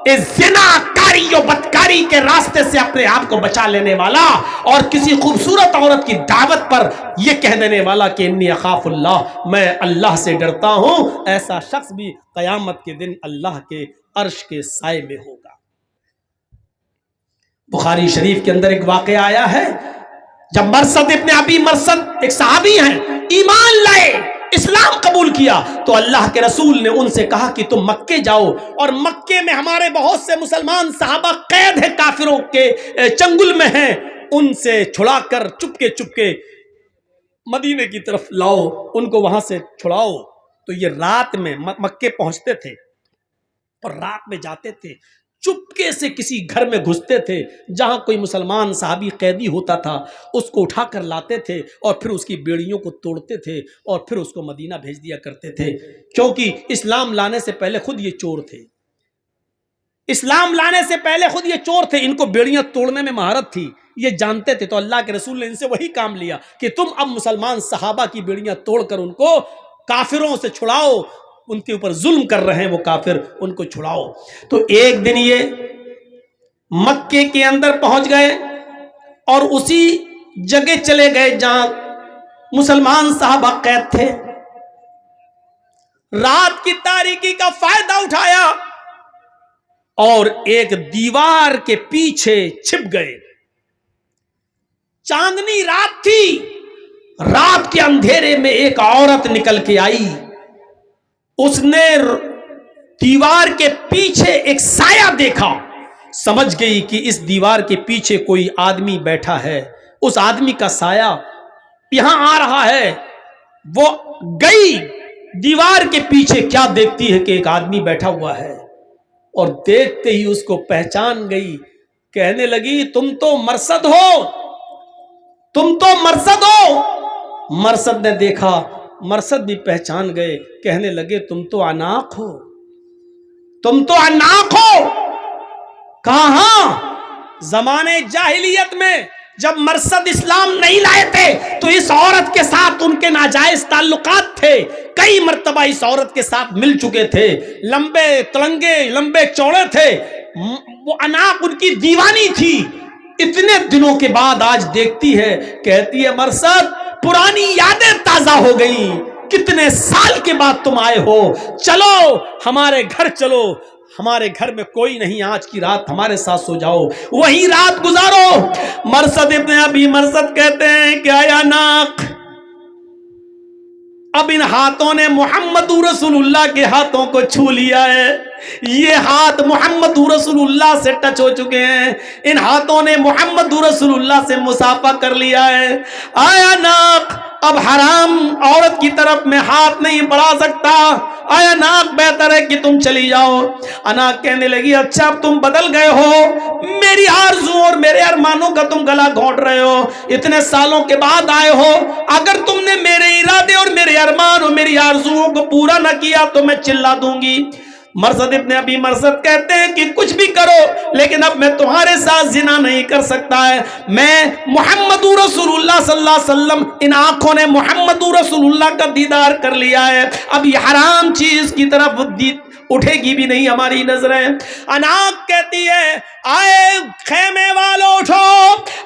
Speaker 1: اس زنا کاری و بدکاری کے راستے سے اپنے آپ کو بچا لینے والا اور کسی خوبصورت عورت کی دعوت پر یہ کہہ دینے والا کہ انی اخاف اللہ، میں اللہ سے ڈرتا ہوں، ایسا شخص بھی قیامت کے دن اللہ کے عرش کے سائے میں ہوگا۔ بخاری شریف کے اندر ایک واقعہ آیا ہے، جب مرثد ابن ابی مرثد ایک صحابی ہیں، ایمان لائے، اسلام قبول کیا، تو اللہ کے رسول نے ان سے کہا کہ تم مکے جاؤ، اور مکے میں ہمارے بہت سے مسلمان صحابہ قید ہیں، کافروں کے چنگل میں ہیں، ان سے چھڑا کر چپکے چپکے مدینے کی طرف لاؤ، ان کو وہاں سے چھڑاؤ۔ تو یہ رات میں مکے پہنچتے تھے اور رات میں جاتے تھے، چپکے سے کسی گھر میں گھستے تھے جہاں کوئی مسلمان صحابی قیدی ہوتا تھا، اس کو اٹھا کر لاتے تھے اور پھر اس کی بیڑیوں کو توڑتے تھے اور پھر اس کو مدینہ بھیج دیا کرتے تھے، کیونکہ اسلام لانے سے پہلے خود یہ چور تھے، اسلام لانے سے پہلے خود یہ چور تھے، ان کو بیڑیاں توڑنے میں مہارت تھی، یہ جانتے تھے۔ تو اللہ کے رسول نے ان سے وہی کام لیا کہ تم اب مسلمان صحابہ کی بیڑیاں توڑ کر ان کو کافروں سے چھڑاؤ، ان کے اوپر ظلم کر رہے ہیں وہ کافر، ان کو چھڑاؤ۔ تو ایک دن یہ مکے کے اندر پہنچ گئے اور اسی جگہ چلے گئے جہاں مسلمان صحابہ قید تھے، رات کی تاریکی کا فائدہ اٹھایا اور ایک دیوار کے پیچھے چھپ گئے۔ چاندنی رات تھی، رات کے اندھیرے میں ایک عورت نکل کے آئی، اس نے دیوار کے پیچھے ایک سایہ دیکھا، سمجھ گئی کہ اس دیوار کے پیچھے کوئی آدمی بیٹھا ہے، اس آدمی کا سایہ یہاں آ رہا ہے۔ وہ گئی دیوار کے پیچھے، کیا دیکھتی ہے کہ ایک آدمی بیٹھا ہوا ہے، اور دیکھتے ہی اس کو پہچان گئی، کہنے لگی تم تو مرصد ہو، تم تو مرصد ہو۔ مرصد نے دیکھا، مرصد بھی پہچان گئے، کہنے لگے تم تو عناق ہو، تم تو عناق ہو۔ کہاں زمانے جاہلیت میں جب مرصد اسلام نہیں لائے تھے تو اس عورت کے ساتھ ان کے ناجائز تعلقات تھے، کئی مرتبہ اس عورت کے ساتھ مل چکے تھے، لمبے تلنگے لمبے چوڑے تھے، وہ عناق ان کی دیوانی تھی۔ اتنے دنوں کے بعد آج دیکھتی ہے، کہتی ہے مرصد پرانی یادیں تازہ ہو گئیں، کتنے سال کے بعد تم آئے ہو، چلو ہمارے گھر چلو، ہمارے گھر میں کوئی نہیں، آج کی رات ہمارے ساتھ سو جاؤ، وہی رات گزارو۔ مرصد ابن ابی مرصد کہتے ہیں کہ آیا ناق، اب ان ہاتھوں نے محمد رسول اللہ کے ہاتھوں کو چھو لیا ہے، یہ ہاتھ محمد رسول اللہ سے ٹچ ہو چکے ہیں، ان ہاتھوں نے محمد رسول اللہ سے مصافحہ کر لیا ہے۔ آیا ناق، اب حرام عورت کی طرف میں ہاتھ نہیں بڑھا سکتا، آیا ناق بہتر ہے کہ تم چلی جاؤ۔ اناق کہنے لگی اچھا اب تم بدل گئے ہو، میری آرزو اور میرے ارمانوں کا تم گلا گھونٹ رہے ہو، اتنے سالوں کے بعد آئے ہو، اگر تم نے میرے ارادے اور میرے ارمان اور میری آرزوؤں کو پورا نہ کیا تو میں چلا دوں گی۔ مرصد ابن ابی مرصد کہتے ہیں کہ کچھ بھی کرو لیکن اب میں تمہارے ساتھ زنا نہیں کر سکتا ہے، میں محمد رسول اللہ صلی اللہ علیہ وسلم، ان آنکھوں نے محمد رسول اللہ کا دیدار کر لیا ہے، اب یہ حرام چیز کی طرف اٹھے گی بھی نہیں ہماری نظریں۔ اناق کہتی ہے آئے خیمے والوں اٹھو،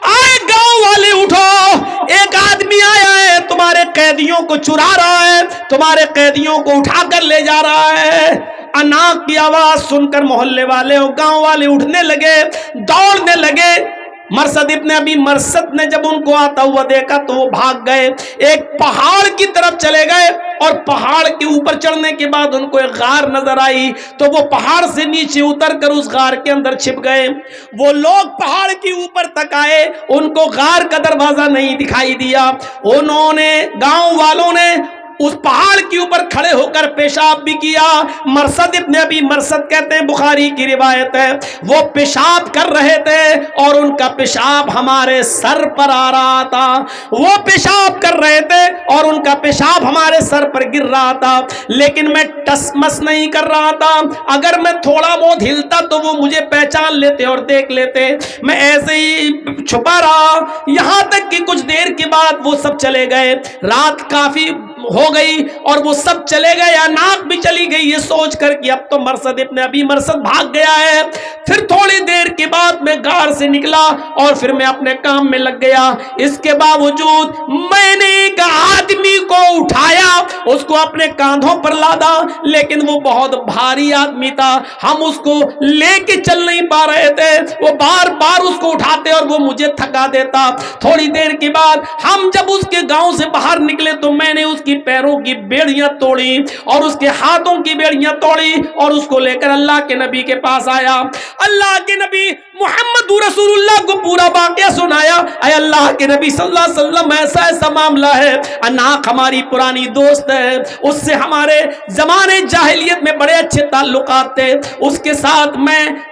Speaker 1: آئے گاؤں والے اٹھو، ایک آدمی آیا ہے تمہارے قیدیوں کو چرا رہا ہے، تمہارے قیدیوں کو اٹھا کر لے جا رہا ہے۔ اناق کی آواز سن کر محلے والے اور گاؤں والے اٹھنے لگے، دوڑنے لگے۔ مرصد ابن ابی مرصد نے جب ان کو آتا ہوا دیکھا تو وہ بھاگ گئے، ایک پہاڑ کی طرف چلے گئے، اور پہاڑ کے اوپر چڑھنے کے بعد ان کو ایک غار نظر آئی تو وہ پہاڑ سے نیچے اتر کر اس غار کے اندر چھپ گئے۔ وہ لوگ پہاڑ کے اوپر تک آئے، ان کو غار کا دروازہ نہیں دکھائی دیا، انہوں نے گاؤں والوں نے اس پہاڑ کے اوپر کھڑے ہو کر پیشاب بھی کیا۔ مرصد ابن ابی مرصد کہتے ہیں، بخاری کی روایت ہے، وہ پیشاب کر رہے تھے اور ان کا پیشاب ہمارے سر پر آ رہا تھا، وہ پیشاب کر رہے تھے اور ان کا پیشاب ہمارے سر پر گر رہا تھا، لیکن میں ٹس مس نہیں کر رہا تھا، اگر میں تھوڑا بہت ہلتا تو وہ مجھے پہچان لیتے اور دیکھ لیتے، میں ایسے ہی چھپا رہا، یہاں تک کہ کچھ دیر کے بعد وہ سب چلے گئے۔ رات کافی ہو گئی اور وہ سب چلے گئے، اناق بھی چلی گئی، یہ سوچ کر کہ اب تو مرصد ابن ابی مرصد بھاگ گیا ہے۔ پھر تھوڑی دیر کے بعد میں غار سے نکلا اور پھر میں اپنے کام میں لگ گیا۔ اس کے باوجود میں نے ایک آدمی کو اٹھایا، اس کو اپنے کاندھوں پر لادا، لیکن وہ بہت بھاری آدمی تھا، ہم اس کو لے کے چل نہیں پا رہے تھے، وہ بار بار اس کو اٹھاتے اور وہ مجھے تھکا دیتا۔ تھوڑی دیر کے بعد ہم جب اس کے گاؤں سے باہر نکلے تو میں نے اس کی پیروں کی بیڑیاں توڑی اور اس کے ہاتھوں کی بیڑیاں توڑی اور اس کو لے کر اللہ کے نبی کے پاس آیا۔ اللہ کے نبی محمد رسول اللہ کو پورا واقعہ سنایا، اے اللہ کے نبی صلی اللہ علیہ وسلم ایسا ایسا معاملہ ہے، اناق ہماری پرانی دوست ہے، اس سے ہمارے زمانے جاہلیت میں بڑے اچھے تعلقات تھے، اس کے ساتھ میں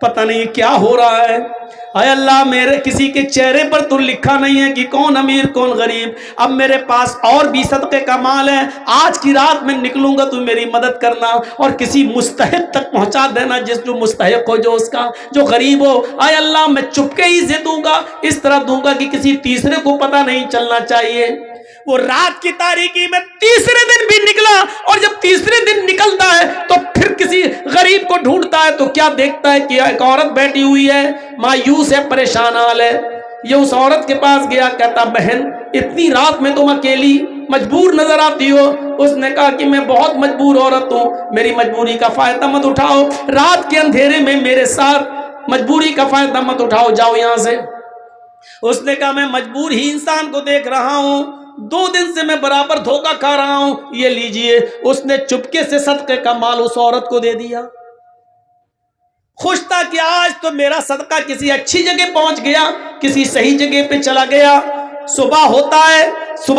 Speaker 1: پتہ نہیں کیا ہو رہا ہے. اے اللہ میرے کسی کے چہرے پر تو لکھا نہیں ہے کہ کون امیر کون غریب. اب میرے پاس اور بھی صدقے کا مال ہے, آج کی رات میں نکلوں گا تو میری مدد کرنا اور کسی مستحق تک پہنچا دینا, جس جو مستحق ہو, جو اس کا جو غریب ہو. اے اللہ میں چپکے ہی سے دوں گا, اس طرح دوں گا کہ کسی تیسرے کو پتہ نہیں چلنا چاہیے. وہ رات کی تاریکی میں تیسرے دن بھی نکلا, اور جب تیسرے دن نکلتا ہے تو پھر کسی غریب کو ڈھونڈتا ہے تو کیا دیکھتا ہے کہ ایک عورت بیٹھی ہوئی ہے, مایوس ہے, پریشان حال ہے. یہ اس عورت کے پاس گیا, کہتا بہن اتنی رات میں تم اکیلی مجبور نظر آتی ہو. اس نے کہا کہ میں بہت مجبور عورت ہوں, میری مجبوری کا فائدہ مت اٹھاؤ, رات کے اندھیرے میں میرے ساتھ مجبوری کا فائدہ مت اٹھاؤ, جاؤ یہاں سے. اس نے کہا میں مجبور ہی انسان کو دیکھ رہا ہوں, 2 دن سے میں برابر دھوکہ کھا رہا ہوں, یہ لیجئے. اس نے چپکے سے صدقے کا مال اس عورت کو دے دیا. خوش تھا کہ آج تو میرا صدقہ کسی اچھی جگہ پہنچ گیا, کسی صحیح جگہ پہ چلا گیا. صبح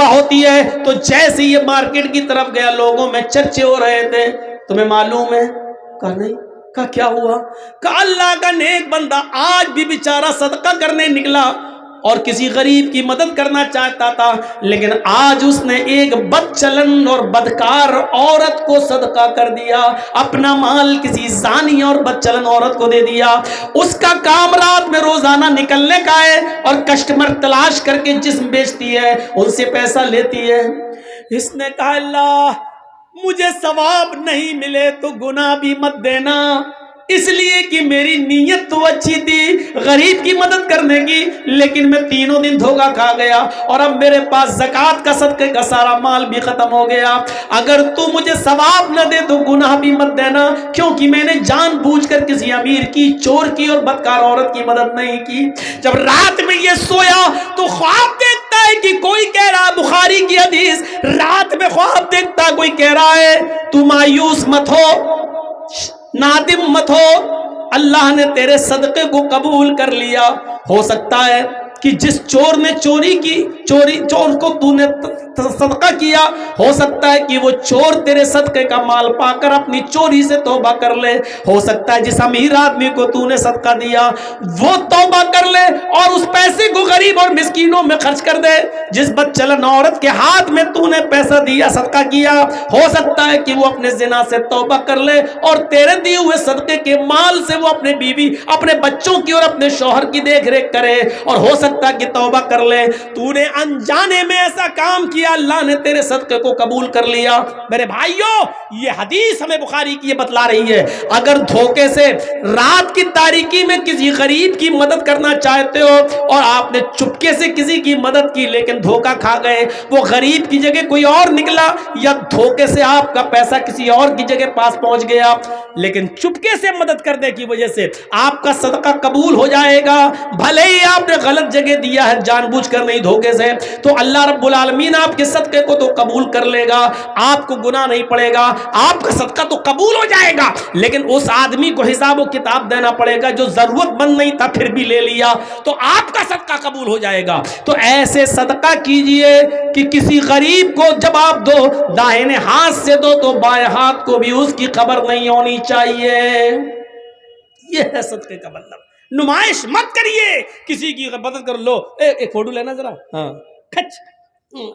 Speaker 1: ہوتی ہے تو جیسے یہ مارکیٹ کی طرف گیا, لوگوں میں چرچے ہو رہے تھے. تمہیں معلوم ہے؟ کہا نہیں. کہا کیا ہوا؟ کہا اللہ کا نیک بندہ آج بھی بیچارہ صدقہ کرنے نکلا اور کسی غریب کی مدد کرنا چاہتا تھا, لیکن آج اس نے ایک بد چلن اور بدکار عورت کو صدقہ کر دیا. اپنا مال کسی زانی اور بد چلن عورت کو دے دیا. اس کا کام رات میں روزانہ نکلنے کا ہے اور کسٹمر تلاش کر کے جسم بیچتی ہے, ان سے پیسہ لیتی ہے. اس نے کہا اللہ مجھے ثواب نہیں ملے تو گناہ بھی مت دینا, اس لیے کہ میری نیت تو اچھی تھی غریب کی مدد کرنے کی, لیکن میں 3 دن دھوکہ کھا گیا اور اب میرے پاس زکوٰۃ کا صدقے کا سارا مال بھی ختم ہو گیا. اگر تو مجھے ثواب نہ دے تو گناہ بھی مت دینا, کیونکہ میں نے جان بوجھ کر کسی امیر کی, چور کی اور بدکار عورت کی مدد نہیں کی. جب رات میں یہ سویا تو خواب دیکھتا ہے کہ کوئی کہہ رہا, بخاری کی حدیث, رات میں خواب دیکھتا کوئی کہہ رہا ہے تو مایوس مت ہو, نادم مت ہو, اللہ نے تیرے صدقے کو قبول کر لیا. ہو سکتا ہے کہ جس چور نے چور کو تو نے صدقہ کیا, ہو سکتا ہے کہ وہ چور تیرے صدقے کا مال پا کر اپنی چوری سے توبہ کر لے. ہو سکتا ہے جس امیر آدمی کو تو نے صدقہ دیا وہ توبہ کر لے اور اس پیسے کو غریب اور مسکینوں میں خرچ کر دے. جس بد چلن عورت کے ہاتھ میں تو نے پیسہ دیا, صدقہ کیا, ہو سکتا ہے کہ وہ اپنے زنا سے توبہ کر لے اور تیرے دیے ہوئے صدقے کے مال سے وہ اپنے بیوی, اپنے بچوں کی اور اپنے شوہر کی دیکھ ریکھ کرے, اور ہو سکتا ہے کہ توبہ کر لے. تو نے انجانے میں ایسا کام کیا, اللہ نے تیرے صدقے کو قبول کر لیا. میرے بھائیوں یہ حدیث ہمیں بخاری کی یہ بتلا رہی ہے, اگر دھوکے سے رات کی تاریکی میں کسی غریب کی مدد کرنا چاہتے ہو اور آپ نے چپکے سے کسی کی مدد کی لیکن دھوکہ کھا گئے, وہ غریب کی جگہ کوئی اور نکلا, یا دھوکے سے آپ کا پیسہ کسی اور کی جگہ پاس پہنچ گیا, لیکن چپکے سے مدد کرنے کی وجہ سے آپ کا صدقہ قبول ہو جائے گا. بھلے ہی آپ نے غلط جگہ دیا ہے, جان بوجھ کر نہیں دھوکے سے, تو اللہ رب العالمین آپ کے صدقے کو تو قبول کر لے گا, آپ کو گناہ نہیں پڑے گا, آپ کا صدقہ تو قبول ہو جائے گا, لیکن اس آدمی کو حساب و کتاب دینا پڑے گا جو ضرورت مند نہیں تھا پھر بھی لے لیا, تو آپ کا صدقہ قبول ہو جائے گا. تو ایسے صدقہ کیجئے کہ کسی غریب کو جب آپ دو, داہنے ہاتھ سے دو تو بائیں ہاتھ کو بھی اس کی خبر نہیں ہونی چاہیے. یہ ہے صدقے کا مطلب. نمائش مت کریے, کسی کی مدد کر لو, ایک فوٹو لینا ذرا, ہاں کھچ,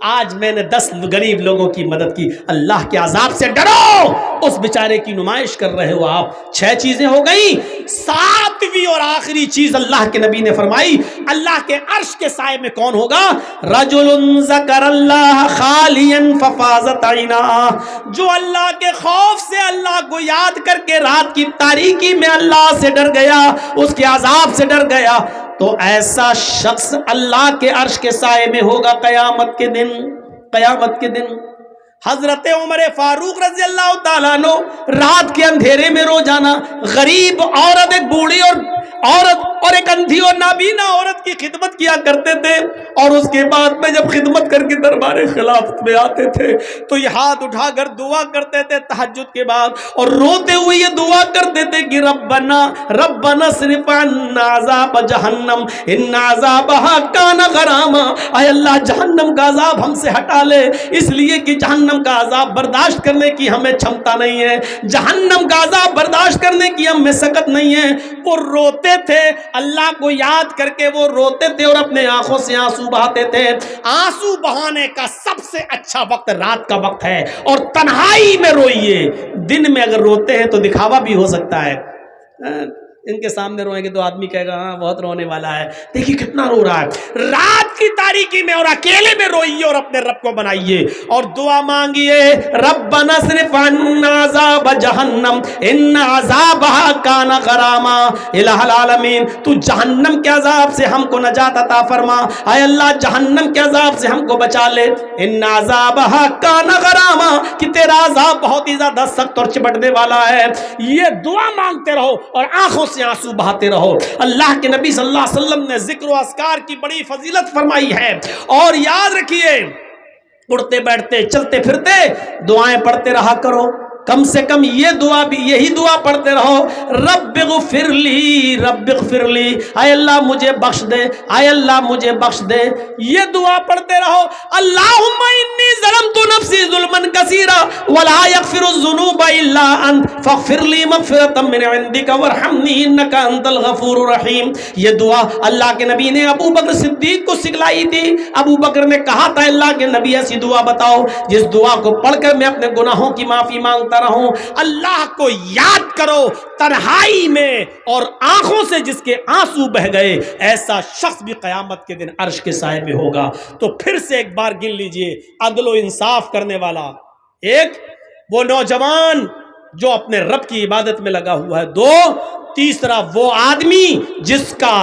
Speaker 1: آج میں نے 10 غریب لوگوں کی مدد کی. اللہ کے عذاب سے ڈرو, اس بیچارے کی نمائش کر رہے ہو آپ. 6 چیزیں ہو گئی. 7ویں اور آخری چیز اللہ کے نبی نے فرمائی, اللہ کے عرش کے سائے میں کون ہوگا؟ رجل ذکر اللہ خالیا ففاضت عیناہ, جو اللہ کے خوف سے اللہ کو یاد کر کے رات کی تاریکی میں اللہ سے ڈر گیا, اس کے عذاب سے ڈر گیا, تو ایسا شخص اللہ کے عرش کے سائے میں ہوگا قیامت کے دن. قیامت کے دن حضرت عمر فاروق رضی اللہ تعالیٰ عنہ رات کے اندھیرے میں روزانہ غریب عورت, ایک بوڑھی اور عورت اور ایک اندھی اور نابینا عورت کی خدمت کیا کرتے تھے، اور اس کے بعد میں جب خدمت کر کے دربار خلافت میں آتے تھے تو یہ ہاتھ اٹھا کر دعا کرتے تھے تہجد کے بعد، اور روتے ہوئے یہ دعا کرتے تھے کہ ربنا اصرف عنا عذاب جہنم ان عذابها کان غراما، اے اللہ جہنم کا عذاب ہم سے ہٹا لے، اس لیے کہ جہنم کا عذاب برداشت کرنے کی ہمیں چھمتا نہیں ہے، جہنم کا عذاب برداشت کرنے کی ہم میں سکت نہیں ہے۔ وہ روتے تھے، اللہ کو یاد کر کے وہ روتے تھے اور اپنے آنکھوں سے آنسو بہاتے تھے۔ آنسو بہانے کا سب سے اچھا وقت رات کا وقت ہے، اور تنہائی میں روئیے۔ دن میں اگر روتے ہیں تو دکھاوا بھی ہو سکتا ہے، ان کے سامنے روئیں گے تو آدمی کہے گا ہاں بہت رونے والا ہے، دیکھیے کتنا رو رہا ہے۔ رات کی تاریکی میں اور اکیلے میں روئیے اور اپنے رب کو بنائیے اور دعا مانگیے، ربنا اصرف عنا عذاب جہنم ان عذابها کان غراما، الہ العالمین تو جہنم کے عذاب سے ہم کو نجات عطا فرما، اے اللہ جہنم کے عذاب سے ہم کو بچا لے، ان عذابها کان غراما کہ تیرا عذاب بہت ہی زیادہ سخت اور چپٹنے والا ہے۔ یہ دعا مانگتے رہو اور آنکھوں سے آنسو بہاتے رہو۔ اللہ کے نبی صلی اللہ علیہ وسلم نے ذکر و اذکار کی بڑی فضیلت فرمائی ہے، اور یاد رکھیے اٹھتے بیٹھتے چلتے پھرتے دعائیں پڑھتے رہا کرو، کم سے کم یہ دعا بھی یہی دعا پڑھتے رہو، رب اغفر لی رب اغفر لی، اے اللہ مجھے بخش دے، اے اللہ مجھے بخش دے، یہ دعا پڑھتے رہو۔ اللہم انی ظلمت نفسی ظلما کثیرا ولا یغفر الذنوب الا انت فاغفر لی مغفرۃ من عندک وارحمنی انک انت الغفور الرحیم۔ یہ دعا اللہ کے نبی نے ابو بکر صدیق کو سکھلائی تھی۔ ابو بکر نے کہا تھا اللہ کے نبی ایسی دعا بتاؤ جس دعا کو پڑھ کر میں اپنے گناہوں کی معافی مانگتا رہوں۔ اللہ کو یاد کرو تنہائی میں اور آنکھوں سے جس کے آنسو بہ گئے، ایسا شخص بھی قیامت کے دن عرش کے سائے میں ہوگا۔ تو پھر سے ایک بار گن لیجئے، عدل و انصاف کرنے والا ایک، وہ نوجوان جو اپنے رب کی عبادت میں لگا ہوا ہے، دو، تیسرا وہ آدمی جس کا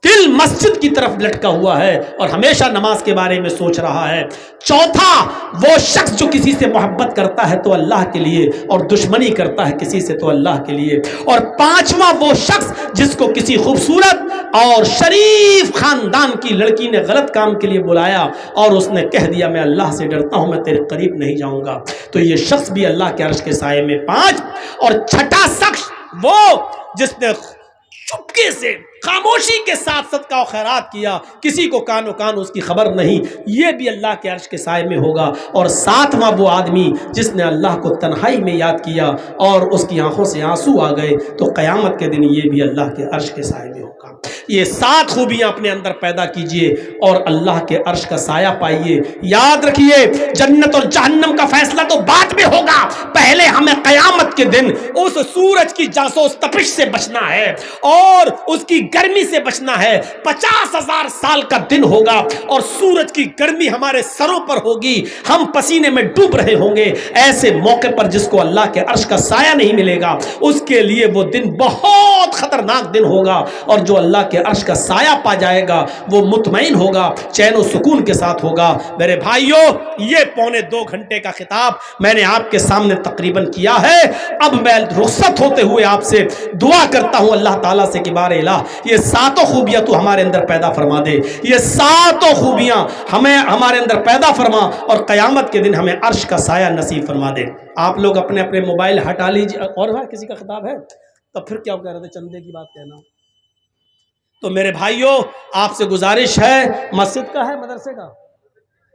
Speaker 1: دل مسجد کی طرف لٹکا ہوا ہے اور ہمیشہ نماز کے بارے میں سوچ رہا ہے، چوتھا وہ شخص جو کسی سے محبت کرتا ہے تو اللہ کے لیے اور دشمنی کرتا ہے کسی سے تو اللہ کے لیے، اور پانچواں وہ شخص جس کو کسی خوبصورت اور شریف خاندان کی لڑکی نے غلط کام کے لیے بلایا اور اس نے کہہ دیا میں اللہ سے ڈرتا ہوں میں تیرے قریب نہیں جاؤں گا، تو یہ شخص بھی اللہ کے عرش کے سائے میں پانچ۔ اور چھٹا شخص وہ جس نے چپکے سے خاموشی کے ساتھ صدقہ و خیرات کیا، کسی کو کان و کان اس کی خبر نہیں، یہ بھی اللہ کے عرش کے سائے میں ہوگا۔ اور ساتواں وہ آدمی جس نے اللہ کو تنہائی میں یاد کیا اور اس کی آنکھوں سے آنسو آ گئے، تو قیامت کے دن یہ بھی اللہ کے عرش کے سائے میں ہوگا۔ یہ 7 خوبیاں اپنے اندر پیدا کیجئے اور اللہ کے عرش کا سایہ پائیے۔ یاد رکھیے جنت اور جہنم کا فیصلہ تو بعد میں ہوگا، پہلے ہمیں قیامت کے دن اس سورج کی جاسوس تپش سے بچنا ہے اور اس کی گرمی سے بچنا ہے۔ 50,000 سال کا دن ہوگا اور سورج کی گرمی ہمارے سروں پر ہوگی، ہم پسینے میں ڈوب رہے ہوں گے۔ ایسے موقع پر جس کو اللہ کے عرش کا سایہ نہیں ملے گا اس کے لیے وہ دن بہت خطرناک دن ہوگا، اور جو اللہ کے عرش کا سایہ پا جائے گا وہ مطمئن ہوگا، چین و سکون کے ساتھ ہوگا۔ میرے بھائیوں، یہ 2.25 گھنٹے کا خطاب میں نے آپ کے سامنے تقریباً کیا ہے۔ اب میں رخصت ہوتے ہوئے آپ سے دعا کرتا ہوں اللہ تعالیٰ سے کہ بار الہ یہ 7 خوبیاں تو ہمارے اندر پیدا فرما دے، یہ 7 خوبیاں ہمیں ہمارے اندر پیدا فرما اور قیامت کے دن ہمیں عرش کا سایہ نصیب فرما دے۔ آپ لوگ اپنے اپنے موبائل ہٹا لیجیے۔ اور کسی کا خطاب ہے؟ تب پھر کیا کہہ رہے تھے؟ چندے کی بات کہنا۔ تو میرے بھائیوں آپ سے گزارش ہے، مسجد کا ہے مدرسے کا؟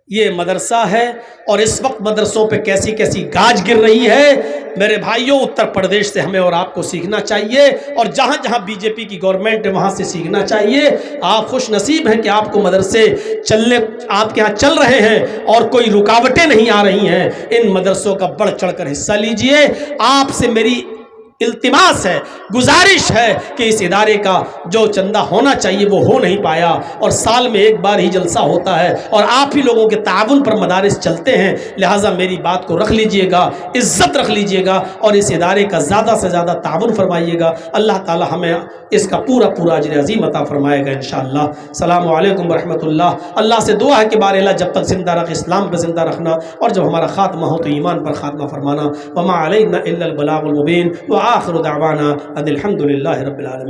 Speaker 1: یہ مدرسہ ہے، اور اس وقت مدرسوں پہ کیسی کیسی گاج گر رہی ہے۔ میرے بھائیوں اتر پردیش سے ہمیں اور آپ کو سیکھنا چاہیے، اور جہاں جہاں بی جے پی کی گورنمنٹ ہے وہاں سے سیکھنا چاہیے۔ آپ خوش نصیب ہیں کہ آپ کو مدرسے چلنے آپ کے ہاں چل رہے ہیں اور کوئی رکاوٹیں نہیں آ رہی ہیں۔ ان مدرسوں کا بڑھ چڑھ کر حصہ لیجئے۔ آپ سے میری التماس ہے، گزارش ہے کہ اس ادارے کا جو چندہ ہونا چاہیے وہ ہو نہیں پایا، اور سال میں ایک بار ہی جلسہ ہوتا ہے اور آپ ہی لوگوں کے تعاون پر مدارس چلتے ہیں، لہٰذا میری بات کو رکھ لیجئے گا، عزت رکھ لیجئے گا اور اس ادارے کا زیادہ سے زیادہ تعاون فرمائیے گا۔ اللہ تعالی ہمیں اس کا پورا اجر عظیم عطا فرمائے گا انشاءاللہ۔ السلام علیکم ورحمۃ اللہ۔ اللہ سے دعا ہے کہ بار اللہ جب تک زندہ رکھ اسلام پہ زندہ رکھنا، اور جب ہمارا خاتمہ ہو تو ایمان پر خاتمہ فرمانا۔ وما علینا الا البلاغ المبین، وآخر دعوانا ان الحمد للہ رب العالمین۔